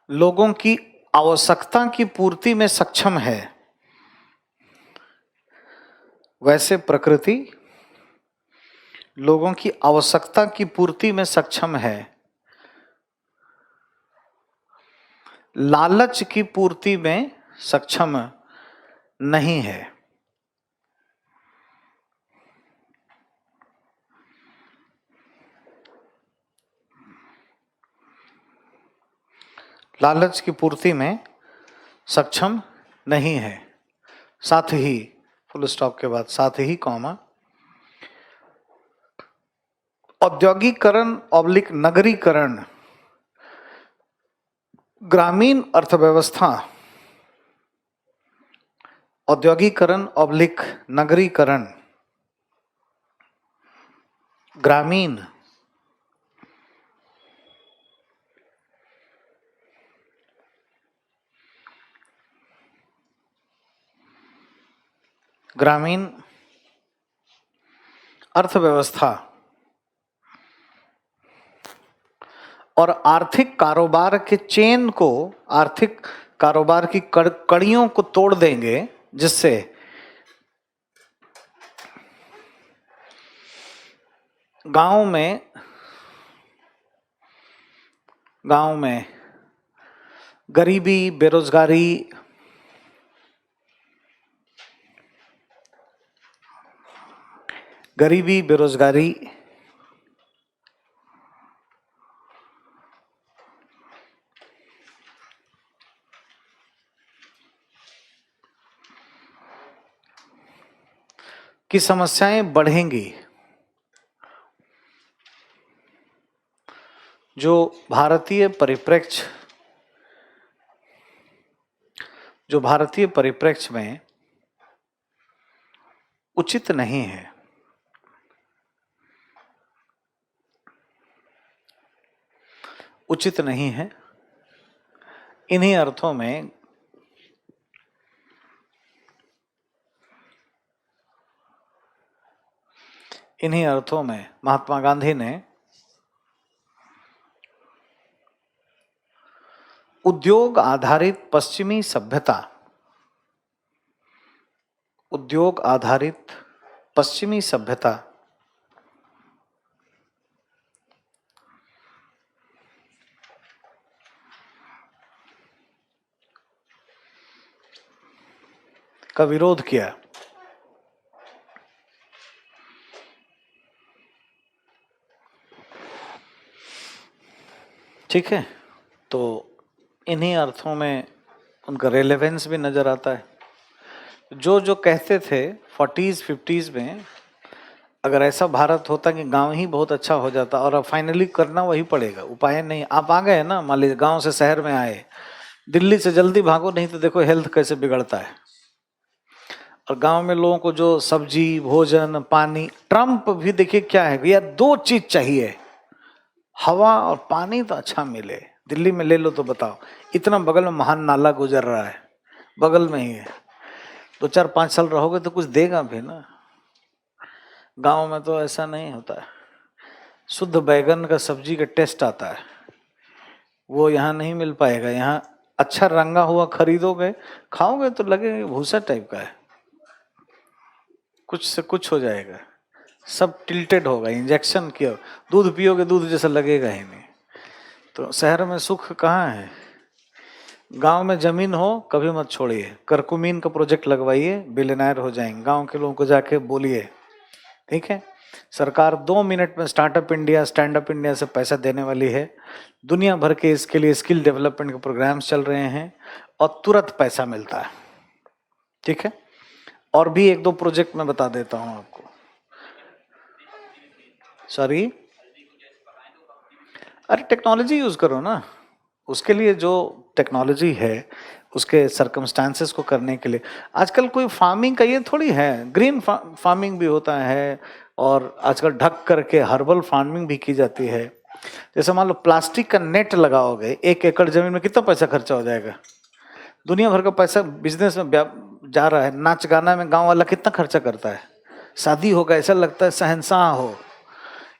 लोगों की आवश्यकता की पूर्ति में सक्षम है। वैसे प्रकृति लोगों की आवश्यकता की पूर्ति में सक्षम है, लालच की पूर्ति में सक्षम नहीं है। लालच की पूर्ति में सक्षम नहीं है। साथ ही फुल स्टॉप के बाद साथ ही कॉमा, औद्योगिकरण ऑब्लिक नगरीकरण ग्रामीण अर्थव्यवस्था, औद्योगिकरण ऑब्लिक नगरीकरण ग्रामीण ग्रामीण अर्थव्यवस्था और आर्थिक कारोबार के चेन को, आर्थिक कारोबार की कड़ियों को तोड़ देंगे, जिससे गांव में गरीबी, बेरोजगारी, बेरोजगारी की समस्याएं बढ़ेंगी। जो भारतीय परिप्रेक्ष्य में उचित नहीं है। उचित नहीं है। इन्हीं अर्थों में महात्मा गांधी ने उद्योग आधारित पश्चिमी सभ्यता का विरोध किया। ठीक है, तो इन्हीं अर्थों में उनका रेलेवेंस भी नजर आता है। जो कहते थे 40s 50s में, अगर ऐसा भारत होता कि गांव ही बहुत अच्छा हो जाता, और अब फाइनली करना वही पड़ेगा, उपाय नहीं। आप आ गए ना, मान लीजिए गांव से शहर में आए, दिल्ली से जल्दी भागो, नहीं तो देखो हेल्थ कैसे बिगड़ता है। और गांव में लोगों को जो सब्जी, भोजन, पानी, ट्रम्प भी देखिए क्या है भैया, 2 चीज चाहिए, हवा और पानी तो अच्छा मिले। दिल्ली में ले लो तो बताओ, इतना बगल में महान नाला गुजर रहा है, बगल में ही है, 2-4-5 साल रहोगे तो कुछ देगा भी ना। गांव में तो ऐसा नहीं होता है। शुद्ध बैगन का सब्जी का टेस्ट आता है, वो यहाँ नहीं मिल पाएगा। यहाँ अच्छा रंगा हुआ खरीदोगे, खाओगे तो लगेगा भूसा टाइप का है, कुछ से कुछ हो जाएगा, सब टिल्टेड होगा, इंजेक्शन किया। दूध पियोगे दूध जैसा लगेगा ही नहीं। तो शहर में सुख कहाँ है। गांव में जमीन हो कभी मत छोड़िए, करकुमीन का प्रोजेक्ट लगवाइए, बिलियनर हो जाएंगे। गांव के लोगों को जाके बोलिए, ठीक है। सरकार 2 मिनट में startup India, stand up India से पैसा देने वाली है। दुनिया भर के इसके लिए स्किल डेवलपमेंट के प्रोग्राम्स चल रहे हैं और तुरंत पैसा मिलता है, ठीक है। और भी 1-2 प्रोजेक्ट मैं बता देता हूं आपको। सॉरी, अरे टेक्नोलॉजी यूज करो ना, उसके लिए जो टेक्नोलॉजी है उसके सर्कमस्टांसेस को करने के लिए। आजकल कोई फार्मिंग का ये थोड़ी है, ग्रीन फार्मिंग भी होता है, और आजकल ढक करके हर्बल फार्मिंग भी की जाती है। जैसे मान लो प्लास्टिक का नेट लगाओगे, 1 एकड़ जमीन में कितना पैसा खर्चा हो जाएगा। दुनिया भर का पैसा बिजनेस में जा रहा है। नाच गाना में गांव वाला कितना खर्चा करता है, शादी होगा ऐसा लगता है शहंशाह हो।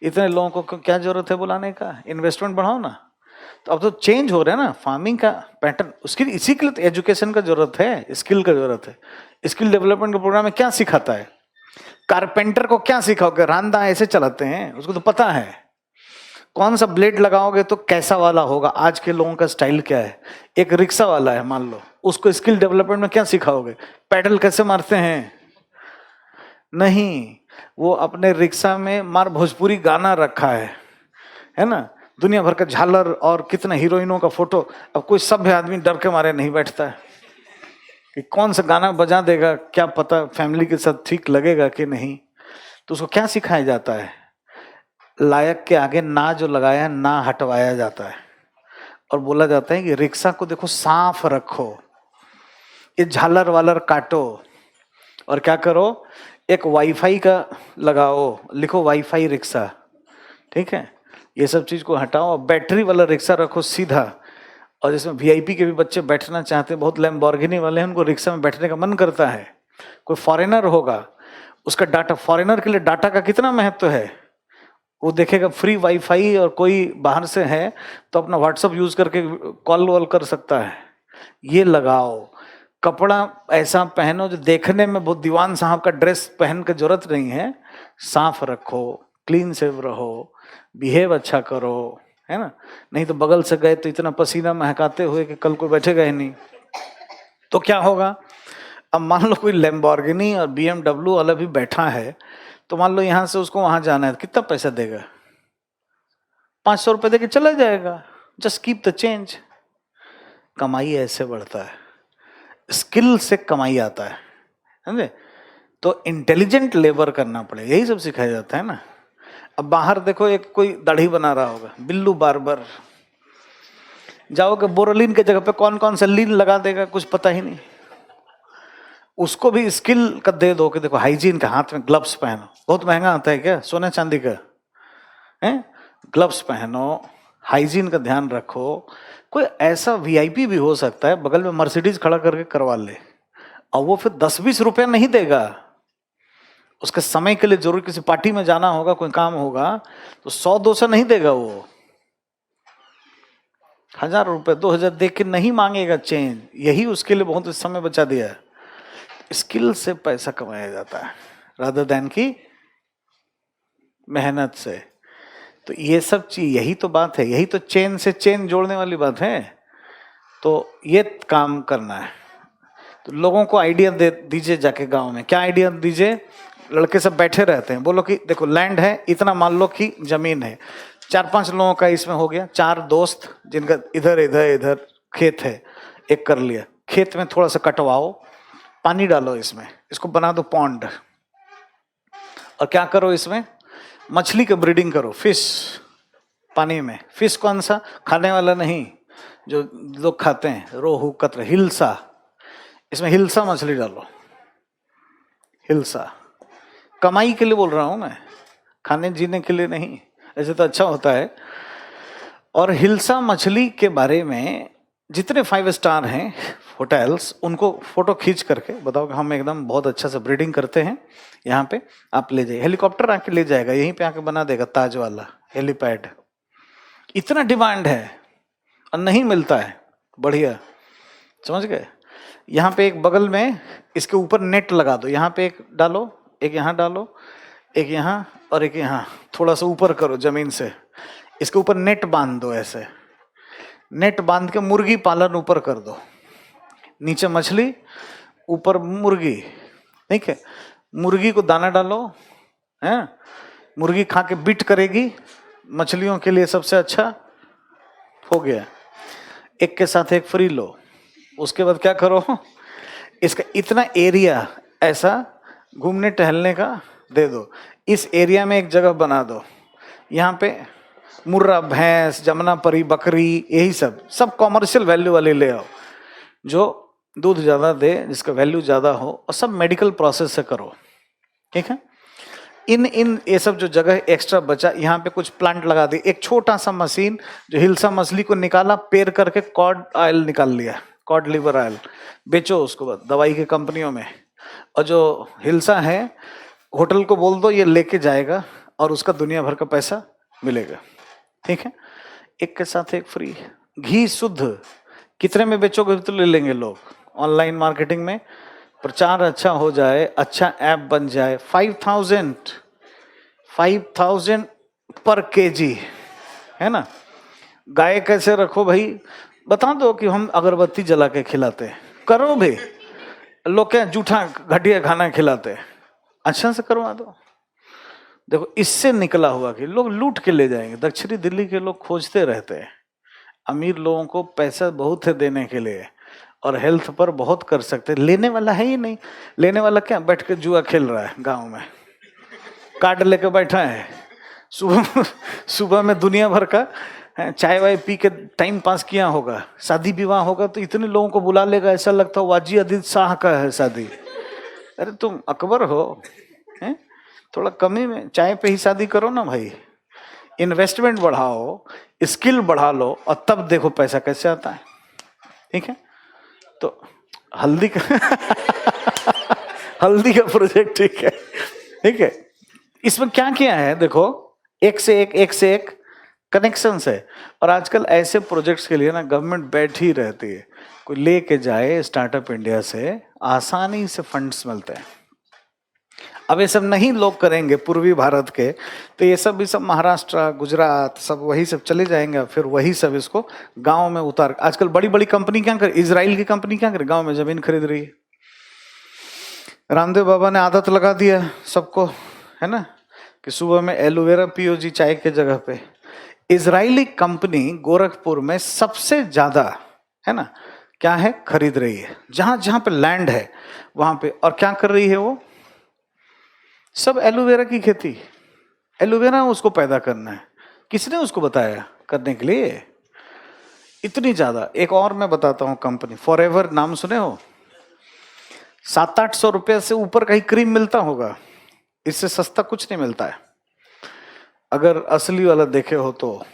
इतने लोगों को क्या जरूरत है बुलाने का, इन्वेस्टमेंट बढ़ाओ ना। तो अब तो चेंज हो रहा है ना फार्मिंग का पैटर्न, उसके लिए इसी के लिए तो एजुकेशन का जरूरत है, स्किल का जरूरत है। स्किल डेवलपमेंट का प्रोग्राम में क्या सिखाता है, कारपेंटर को क्या सिखाओगे, रांदा ऐसे चलाते हैं, उसको तो पता है कौन सा ब्लेड लगाओगे तो कैसा वाला होगा। आज के लोगों का स्टाइल क्या है, एक रिक्शा वाला है मान लो, उसको स्किल डेवलपमेंट में क्या सिखाओगे, पैडल कैसे मारते हैं, नहीं। वो अपने रिक्शा में मार भोजपुरी गाना रखा है ना, दुनिया भर का झालर और कितना हीरोइनों का फोटो। अब कोई सभ्य आदमी डर के मारे नहीं बैठता है कि कौन सा गाना बजा देगा, क्या पता फैमिली के साथ ठीक लगेगा कि नहीं। तो उसको क्या सिखाया जाता है, लायक के आगे ना जो लगाया ना हटवाया जाता है, और बोला जाता है कि रिक्शा को देखो साफ रखो, ये झालर वालर काटो, और क्या करो, एक वाईफाई का लगाओ, लिखो वाईफाई रिक्शा, ठीक है। ये सब चीज को हटाओ, बैटरी वाला रिक्शा रखो सीधा। और जिसमें वीआईपी के भी बच्चे बैठना चाहते हैं, बहुत लैम्बोर्गिनी वाले हैं, उनको रिक्शा में बैठने का मन करता है। कोई फॉरेनर होगा, उसका डाटा, फॉरेनर के लिए डाटा का कितना महत्व है, वो देखेगा फ्री वाईफाई, और कोई बाहर से है तो अपना व्हाट्सएप यूज करके कॉल वॉल कर सकता है। ये लगाओ, कपड़ा ऐसा पहनो जो देखने में बहुत दीवान साहब का ड्रेस पहन के जरूरत नहीं है, साफ रखो, क्लीन सेव रहो, बिहेव अच्छा करो, है ना। नहीं तो बगल से गए तो इतना पसीना महकाते हुए कि कल कोई बैठेगा ही नहीं। तो क्या होगा, अब मान लो कोई लैम्बोर्गिनी और BMW वाला भी बैठा है, तो मान लो यहाँ से उसको वहां जाना है, कितना पैसा देगा, 500 रुपए देके चला जाएगा। Just keep the change. कमाई ऐसे बढ़ता है, स्किल से कमाई आता है, समझे। तो इंटेलिजेंट लेबर करना पड़ेगा, यही सब सिखाया जाता है ना। अब बाहर देखो, एक कोई दाढ़ी बना रहा होगा, बिल्लू बार्बर, जाओगे बोरोलिन के जगह पे कौन कौन सा लीन लगा देगा, कुछ पता ही नहीं। उसको भी स्किल का दे दो कि देखो हाइजीन का, हाथ में ग्लव्स पहनो, बहुत महंगा आता है क्या, सोने चांदी का है, ग्लव्स पहनो, हाइजीन का ध्यान रखो। कोई ऐसा वीआईपी भी हो सकता है बगल में मर्सिडीज खड़ा करके करवा ले, और वो फिर 10-20 रुपया नहीं देगा। उसके समय के लिए जरूर किसी पार्टी में जाना होगा, कोई काम होगा, तो 100-200 नहीं देगा, वो 1000 रुपये 2000 दे के नहीं मांगेगा चेंज। यही उसके लिए बहुत समय बचा दिया है। स्किल से पैसा कमाया जाता है रादर देन की मेहनत से। तो ये सब चीज, यही तो बात है, यही तो चेन से चेन जोड़ने वाली बात है। तो ये काम करना है। तो लोगों को आइडिया दे दीजिए, जाके गांव में क्या आइडिया दीजिए। लड़के सब बैठे रहते हैं, बोलो कि देखो लैंड है इतना, मान लो कि जमीन है, 4-5 लोगों का इसमें हो गया, 4 दोस्त जिनका इधर इधर इधर खेत है, एक कर लिया। खेत में थोड़ा सा कटवाओ, पानी डालो इसमें, इसको बना दो पॉन्ड, और क्या करो इसमें मछली का ब्रीडिंग करो, फिश पानी में। फिश कौन सा, खाने वाला नहीं, जो लोग खाते हैं, रोहू कतरा हिल्सा, इसमें हिल्सा मछली डालो। हिल्सा कमाई के लिए बोल रहा हूं मैं, खाने जीने के लिए नहीं, ऐसे तो अच्छा होता है। और हिल्सा मछली के बारे में जितने 5 स्टार हैं होटल्स, उनको फोटो खींच करके बताओ कि हम एकदम बहुत अच्छा से ब्रीडिंग करते हैं यहाँ पे, आप ले जाइए। हेलीकॉप्टर आके ले जाएगा, यहीं पे आके बना देगा ताज वाला हेलीपैड। इतना डिमांड है और नहीं मिलता है, बढ़िया, समझ गए। यहाँ पे एक बगल में इसके ऊपर नेट लगा दो, यहाँ पे एक डालो, एक यहाँ डालो, एक यहाँ और एक यहाँ, थोड़ा सा ऊपर करो जमीन से, इसके ऊपर नेट बांध दो। ऐसे नेट बांध के मुर्गी पालन ऊपर कर दो, नीचे मछली ऊपर मुर्गी, ठीक है। मुर्गी को दाना डालो, हैं, मुर्गी खा के बिट करेगी, मछलियों के लिए सबसे अच्छा हो गया। एक के साथ एक फ्री लो। उसके बाद क्या करो, इसका इतना एरिया ऐसा घूमने टहलने का दे दो। इस एरिया में एक जगह बना दो, यहाँ पे मुर्रा, भैंस, जमुना परी, बकरी, यही सब कॉमर्शियल वैल्यू वाले ले आओ, जो दूध ज़्यादा दे, जिसका वैल्यू ज़्यादा हो, और सब मेडिकल प्रोसेस से करो, ठीक है। इन ये सब जो जगह एक्स्ट्रा बचा, यहाँ पे कुछ प्लांट लगा दी। एक छोटा सा मशीन जो हिल्सा मछली को निकाला, पेर करके कॉड ऑयल निकाल लिया, कॉड लिवर ऑयल, बेचो उसको बाद दवाई की कंपनियों में। और जो हिल्सा है, होटल को बोल दो ये लेके जाएगा, और उसका दुनिया भर का पैसा मिलेगा, ठीक है। एक के साथ एक फ्री। घी शुद्ध कितने में बेचोगे तो ले लेंगे लोग। ऑनलाइन मार्केटिंग में प्रचार अच्छा हो जाए, अच्छा ऐप बन जाए, 5000 पर केजी, है ना। गाय कैसे रखो भाई, बता दो कि हम अगरबत्ती जला के खिलाते हैं, करो भाई। लोग क्या जूठा घटिया खाना खिलाते हैं, अच्छा से करवा दो। देखो इससे निकला हुआ कि लोग लूट के ले जाएंगे। दक्षिणी दिल्ली के लोग खोजते रहते हैं, अमीर लोगों को पैसा बहुत है देने के लिए, और हेल्थ पर बहुत कर सकते। लेने वाला है ही नहीं। लेने वाला क्या, बैठ के जुआ खेल रहा है गांव में, कार्ड लेके बैठा है, सुबह में दुनिया भर का चाय वाय पी के टाइम पास किया होगा। शादी विवाह होगा तो इतने लोगों को बुला लेगा, ऐसा लगता है वाजी अदिल शाह का है शादी। अरे तुम अकबर हो, हैं? थोड़ा कमी में चाय पे ही शादी करो ना भाई। इन्वेस्टमेंट बढ़ाओ, स्किल बढ़ा लो, और तब देखो पैसा कैसे आता है, ठीक है। तो हल्दी का हल्दी का प्रोजेक्ट, ठीक है, ठीक है। इसमें क्या किया है देखो, एक से एक कनेक्शन है। और आजकल ऐसे प्रोजेक्ट्स के लिए ना गवर्नमेंट बैठी रहती है, कोई लेके जाए स्टार्टअप इंडिया से, आसानी से फंड्स मिलते हैं। अब ये सब नहीं लोग करेंगे पूर्वी भारत के, तो ये सब भी सब महाराष्ट्र, गुजरात, सब वही सब चले जाएंगे। फिर वही सब इसको गांव में उतार। आजकल बड़ी बड़ी कंपनी क्या करे, इजराइल की कंपनी क्या करे, गांव में जमीन खरीद रही है। रामदेव बाबा ने आदत लगा दिया सबको, है ना, कि सुबह में एलोवेरा पियो जी चाय के जगह पे। इजरायली कंपनी गोरखपुर में सबसे ज्यादा, है ना, क्या है, खरीद रही है। जहां जहां पे लैंड है वहां पे। और क्या कर रही है वो, सब एलोवेरा की खेती। एलोवेरा उसको पैदा करना है, किसने उसको बताया करने के लिए, इतनी ज्यादा। एक और मैं बताता हूँ कंपनी, फॉरएवर नाम सुने हो, 700-800 रुपये से ऊपर का ही क्रीम मिलता होगा, इससे सस्ता कुछ नहीं मिलता है। अगर असली वाला देखे हो तो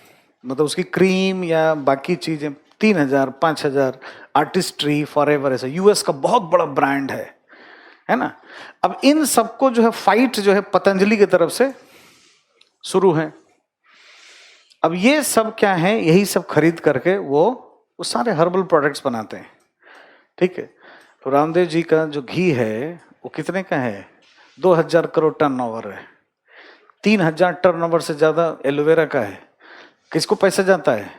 मतलब उसकी क्रीम या बाकी चीजें 3,000 5,000, आर्टिस्ट्री फॉरएवर, ऐसा यूएस का बहुत बड़ा ब्रांड है ना। अब इन सबको जो है फाइट जो है पतंजलि की तरफ से शुरू है। अब ये सब क्या है, यही सब खरीद करके वो सारे हर्बल प्रोडक्ट्स बनाते हैं, ठीक है। तो रामदेव जी का जो घी है वो कितने का है, 2,000 करोड़ टर्नओवर है, 3,000 टर्नओवर से ज्यादा एलोवेरा का है। किसको पैसा जाता है?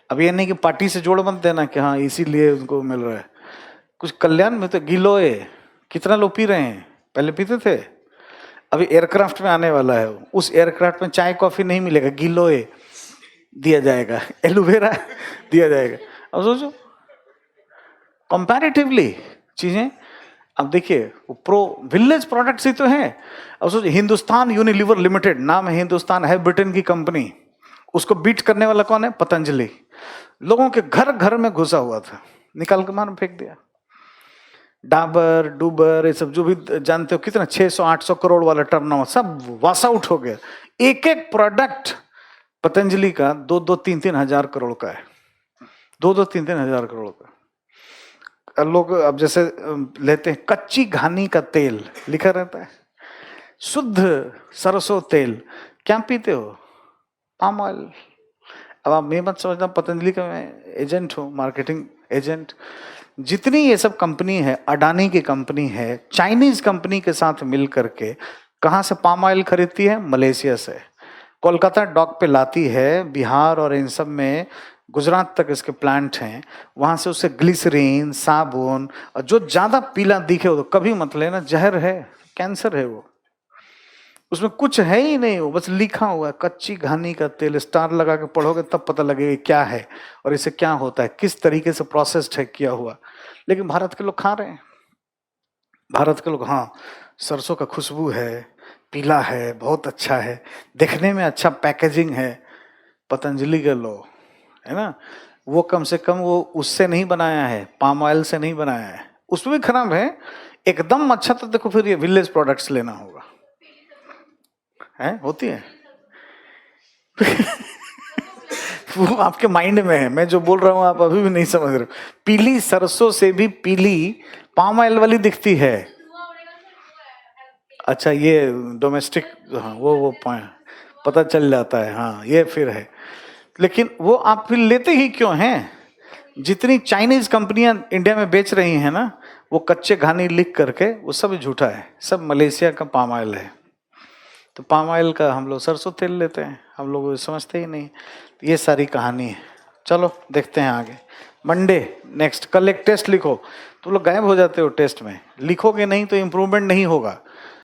अब ये नहीं कि पार्टी से जोड़ मत देना कि हाँ इसीलिए उनको मिल रहा है, कुछ कल्याण में। तो गिलोय कितना लोग पी रहे हैं, पहले पीते थे, अभी एयरक्राफ्ट में आने वाला है, उस एयरक्राफ्ट में चाय कॉफी नहीं मिलेगा, गिलोय दिया जाएगा, एलोवेरा दिया जाएगा। अब सोचो कंपैरेटिवली चीजें। अब देखिए वो प्रो विलेज प्रोडक्ट्स ही तो हैं। अब सोचो हिंदुस्तान यूनिलीवर लिमिटेड नाम है, हिंदुस्तान है ब्रिटेन की कंपनी, उसको बीट करने वाला कौन है? पतंजलि। लोगों के घर घर में घुसा हुआ था, निकाल के मार फेंक दिया। डाबर डूबर ये सब जो भी जानते हो, कितना 600-800 करोड़ वाला टर्नओवर सब वास आउट हो गया। एक एक प्रोडक्ट पतंजलि का 2-3 हजार करोड़ का है, 2-3 हजार करोड़ का। लोग अब जैसे लेते हैं कच्ची घानी का तेल, लिखा रहता है शुद्ध सरसों तेल, क्या पीते हो? Palm oil. अब आप ये मत समझना पतंजलि का मैं एजेंट हूँ, मार्केटिंग एजेंट। जितनी ये सब कंपनी है, अडानी की कंपनी है, चाइनीज कंपनी के साथ मिल करके कहाँ से पाम ऑयल खरीदती है? मलेशिया से। कोलकाता डॉक पे लाती है, बिहार और इन सब में, गुजरात तक इसके प्लांट हैं, वहां से उसे ग्लिसरीन साबुन, और जो ज्यादा पीला दिखे वो तो कभी मत लेना, जहर है, कैंसर है वो, उसमें कुछ है ही नहीं, वो बस लिखा हुआ है कच्ची घानी का तेल। स्टार लगा के पढ़ोगे तब पता लगेगा क्या है और इसे क्या होता है, किस तरीके से प्रोसेस्ड है किया हुआ। लेकिन भारत के लोग खा रहे हैं, भारत के लोग हाँ सरसों का खुशबू है, पीला है, बहुत अच्छा है, देखने में अच्छा पैकेजिंग है। पतंजलि के लो है ना, वो कम से कम वो उससे नहीं बनाया है, पाम ऑयल से नहीं बनाया है, उसमें भी खराब है एकदम। अच्छा तो देखो फिर ये विलेज प्रोडक्ट्स लेना होगा, है होती है वो आपके माइंड में है, मैं जो बोल रहा हूँ आप अभी भी नहीं समझ रहे हो। पीली सरसों से भी पीली पाम ऑयल वाली दिखती है। अच्छा ये डोमेस्टिक, हाँ वो पता चल जाता है, हाँ ये फिर है। लेकिन वो आप फिर लेते ही क्यों हैं? जितनी चाइनीज कंपनियां इंडिया में बेच रही हैं ना, वो कच्चे घानी लिख करके वो सब झूठा है, सब मलेशिया का पाम ऑयल है। तो पाम ऑयल का हम लोग सरसों तेल लेते हैं, हम लोग समझते ही नहीं। ये सारी कहानी है। चलो देखते हैं आगे। मंडे नेक्स्ट, कल एक टेस्ट लिखो। तुम लोग गायब हो जाते हो टेस्ट में, लिखोगे नहीं तो इम्प्रूवमेंट नहीं होगा।